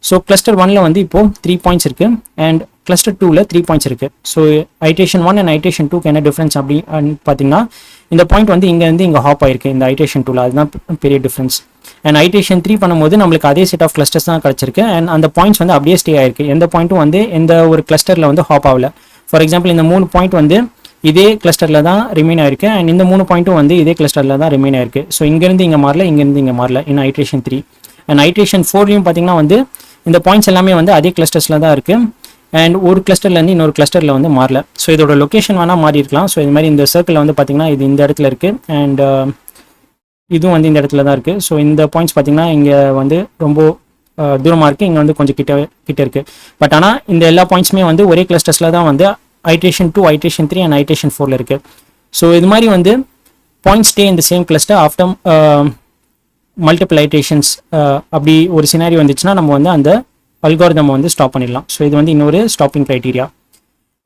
ஸோ கிளஸ்டர் 1ல் வந்து இப்போது 3 பாயிண்ட்ஸ் இருக்குது அண்ட் கிளஸ்டர் 2ல் 3 பாயிண்ட்ஸ் இருக்குது. ஸோ ஐட்ரேஷன் 1 அண்ட் ஐட்ரேஷன் 2க்கு என்ன டிஃப்ரென்ஸ் அப்படின்னு பார்த்தீங்கன்னா இந்த பாயிண்ட் வந்து இங்கேருந்து இங்கே ஹாப் ஆயிருக்கு இந்த ஐட்ரேஷன் 2ல். அதுதான் பெரிய டிஃப்ரென்ஸ். அண்ட் ஐட்ரேஷன் 3 பண்ணும்போது நம்மளுக்கு அதே செட் ஆஃப் கிளஸ்டர்ஸ் தான் கிடச்சிருக்கு அண்ட் அந்த பாயிண்ட்ஸ் வந்து அப்படியே ஸ்டே ஆயிருக்கு. எந்த பாயிண்ட்டும் வந்து எந்த ஒரு கிளஸ்டரில் வந்து ஹாப் ஆகல. ஃபார் எக்ஸாம்பிள் இந்த 3 பாயிண்ட் வந்து இதே கிளஸ்டரில் தான் ரிமைன் ஆயிருக்கு அண்ட் இந்த 3 பாயிண்ட்டும் வந்து இதே கிளஸ்டரில் தான் ரிமைன் ஆயிருக்கு. ஸோ இங்கேருந்து இங்கே மாறல, இங்கேருந்து இங்கே மாறல இன் ஐட்ரேஷன் 3. அண்ட் ஐட்ரேஷன் 4லையும் பார்த்தீங்கன்னா வந்து இந்த பாயிண்ட்ஸ் எல்லாமே வந்து அதே கிளஸ்டர்ஸில் தான் இருக்குது அண்ட் ஒரு கிளஸ்டர்லேருந்து இன்னொரு கிளஸ்டரில் வந்து மாறல. ஸோ இதோட லொக்கேஷன் வேணால் மாறி இருக்கலாம். ஸோ இது மாதிரி இந்த சர்க்கிளில் வந்து பார்த்தீங்கன்னா இது இந்த இடத்துல இருக்குது அண்ட் இதுவும் வந்து இந்த இடத்துல தான் இருக்குது. ஸோ இந்த பாயிண்ட்ஸ் பார்த்தீங்கன்னா இங்கே வந்து ரொம்ப தூரமாக இருக்குது, இங்கே வந்து கொஞ்சம் கிட்ட இருக்குது. பட் ஆனால் இந்த எல்லா பாயிண்ட்ஸுமே வந்து ஒரே கிளஸ்டர்ஸில் தான் வந்து ஐட்ரேஷன் 2, ஐட்ரேஷன் 3 அண்ட் ஐட்ரேஷன் 4ல இருக்குது. ஸோ இது மாதிரி வந்து பாயிண்ட்ஸ் ஸ்டே இந்த same cluster after multiple iterations அப்படி ஒரு சினாரி வந்துச்சுன்னா நம்ம வந்து அந்த அல்காரிதம் வந்து ஸ்டாப் பண்ணிடலாம். ஸோ இது வந்து இன்னொரு ஸ்டாப்பிங் க்ரைட்டீரியா.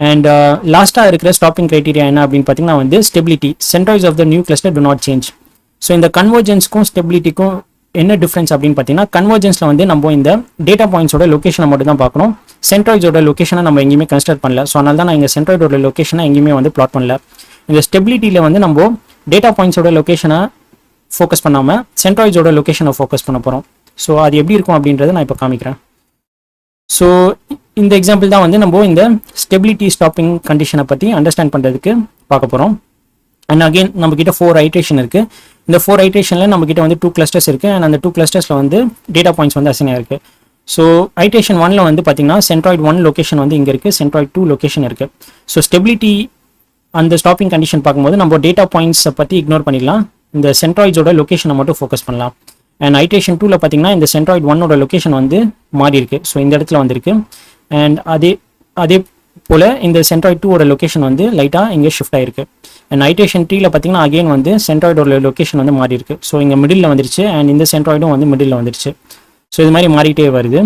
அண்ட் லாஸ்ட்டாக இருக்கிற ஸ்டாப்பிங் க்ரைட்டீரியா என்ன அப்படின்னு பார்த்தீங்கன்னா வந்து stability. Centroids of the new cluster do not change. So இந்த கன்வர்ஜென்ஸ்க்கும் ஸ்டெபிலிட்டிக்கும் என்ன டிஃப்ரென்ஸ் அப்படின்னு பார்த்தீங்கன்னா கன்வர்ஜென்ஸில் வந்து நம்ம இந்த டேட்டா பாயிண்ட்ஸோட லொக்கேஷனை மட்டும் தான் பார்க்கணும். சென்ட்ராய்டோட லொக்கேஷனை நம்ம எங்கேயுமே கன்சிடர் பண்ணல. ஸோ அதனால தான் நான் இங்கே சென்ட்ராய்டோட லொக்கேஷனை எங்கேயுமே வந்து பிளாட் பண்ணல. இந்த ஸ்டெபிலிட்டியில் வந்து நம்ம டேட்டா பாயிண்ட்ஸோட லொக்கேஷனை ஃபோக்கஸ் பண்ணாமல் சென்ட்ராய்டோட லொக்கேஷனை ஃபோக்கஸ் பண்ண போகிறோம். ஸோ அது எப்படி இருக்கும் அப்படின்றத நான் இப்போ காமிக்கிறேன். ஸோ இந்த எக்ஸாம்பிள் தான் வந்து நம்ம இந்த ஸ்டெபிலிட்டி ஸ்டாப்பிங் கண்டிஷனை பற்றி அண்டர்ஸ்டாண்ட் பண்ணுறதுக்கு பார்க்க போகிறோம். அண்ட் அகெயின் நம்மக்கிட்ட 4 ஐட்ரேஷன் இருக்குது. இந்த 4 ஐட்ரேஷனில் நம்மக்கிட்ட வந்து 2 கிளஸ்டர்ஸ் இருக்குது அண்ட் அந்த 2 கிளஸ்டர்ஸில் வந்து டேட்டா பாயிண்ட்ஸ் வந்து அசைனாக இருக்குது. ஸோ ஐட்ரேஷன் 1ல் வந்து பார்த்தீங்கன்னா சென்ட்ராய்ட் 1 லொக்கேஷன் வந்து இங்கே இருக்குது, சென்ட்ராய்ட் 2 லொக்கேஷன் இருக்குது. ஸோ ஸ்டெபிலிட்டி அந்த ஸ்டாப்பிங் கண்டிஷன் பார்க்கும்போது நம்ம டேட்டா பாயிண்ட்ஸை பற்றி இக்னோர் பண்ணிடலாம், இந்த சென்ட்ராய்ட்ஸோட லொக்கேஷனை மட்டும் ஃபோக்கஸ் பண்ணலாம். அண்ட் ஐட்ரேஷன் 2ல் பார்த்தீங்கன்னா இந்த சென்ட்ராய்ட் 1ஓட லொக்கேஷன் வந்து மாறி இருக்கு. ஸோ இந்த இடத்துல வந்திருக்கு அண்ட் அதே போல் இந்த சென்ட்ராய்ட் 2ஓட லொக்கேஷன் வந்து லைட்டாக இங்கே ஷிஃப்ட் ஆயிருக்கு. அண்ட் ஐட்ரேஷன் 3ல பார்த்தீங்கன்னா அகெயின் வந்து சென்ட்ராய்டோட லொக்கேஷன் வந்து மாறி இருக்கு. ஸோ இங்கே மிடில் வந்துருச்சு அண்ட் இந்த சென்ட்ராய்டும் வந்து மிடில் வந்துருச்சு. ஸோ இது மாதிரி மாறிட்டே வருது.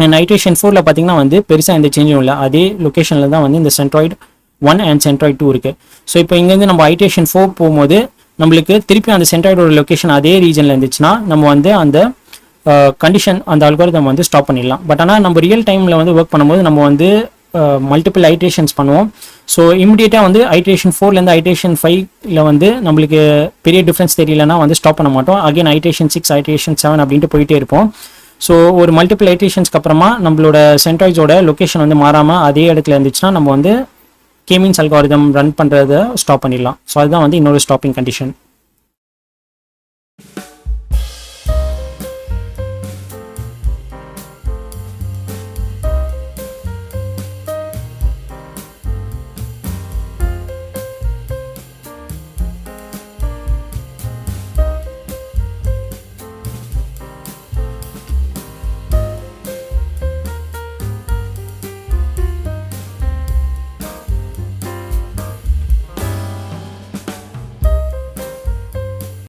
அண்ட் ஐட்ரேஷன் 4ல பார்த்தீங்கன்னா வந்து பெருசாக எந்த சேஞ்சும் இல்லை, அதே லொக்கேஷனில் தான் வந்து இந்த சென்ட்ராய்ட் 1 அண்ட் சென்ட்ராய்ட் 2 இருக்குது. ஸோ இப்போ இங்கேருந்து நம்ம ஐட்ரேஷன் 4 போகும்போது நம்மளுக்கு திருப்பி அந்த சென்ட்ராய்டோட லொக்கேஷன் அதே ரீஜனில் இருந்துச்சுன்னா நம்ம வந்து அந்த கண்டிஷன் அந்த அல்காரிதம் வந்து ஸ்டாப் பண்ணிடலாம். பட் ஆனால் நம்ம ரியல் டைமில் வந்து ஒர்க் பண்ணும்போது நம்ம வந்து மல்டிபிள் ஐட்ரேஷன்ஸ் பண்ணுவோம். ஸோ இமிடியேட்டாக வந்து ஐட்ரேஷன் 4லேருந்து ஐட்ரேஷன் 5ல வந்து நம்மளுக்கு பெரிய டிஃப்ரென்ஸ் தெரியலனா வந்து ஸ்டாப் பண்ண மாட்டோம். அகைன் ஐட்ரேஷன் 6, ஐட்ரேஷன் 7 அப்படின்ட்டு போயிட்டே இருப்போம். ஸோ ஒரு மல்டிபிள் ஐட்ரேஷன்ஸ்க்கு அப்புறமா நம்மளோட சென்ட்ராய்ட்ஸோட லொக்கேஷன் வந்து மாறாமல் அதே இடத்துல இருந்துச்சுன்னா நம்ம வந்து Kmeans அல்காரிதம் ரன் பண்ணுறதை ஸ்டாப் பண்ணிடலாம். ஸோ அதுதான் வந்து இன்னொரு ஸ்டாப்பிங் கண்டிஷன்.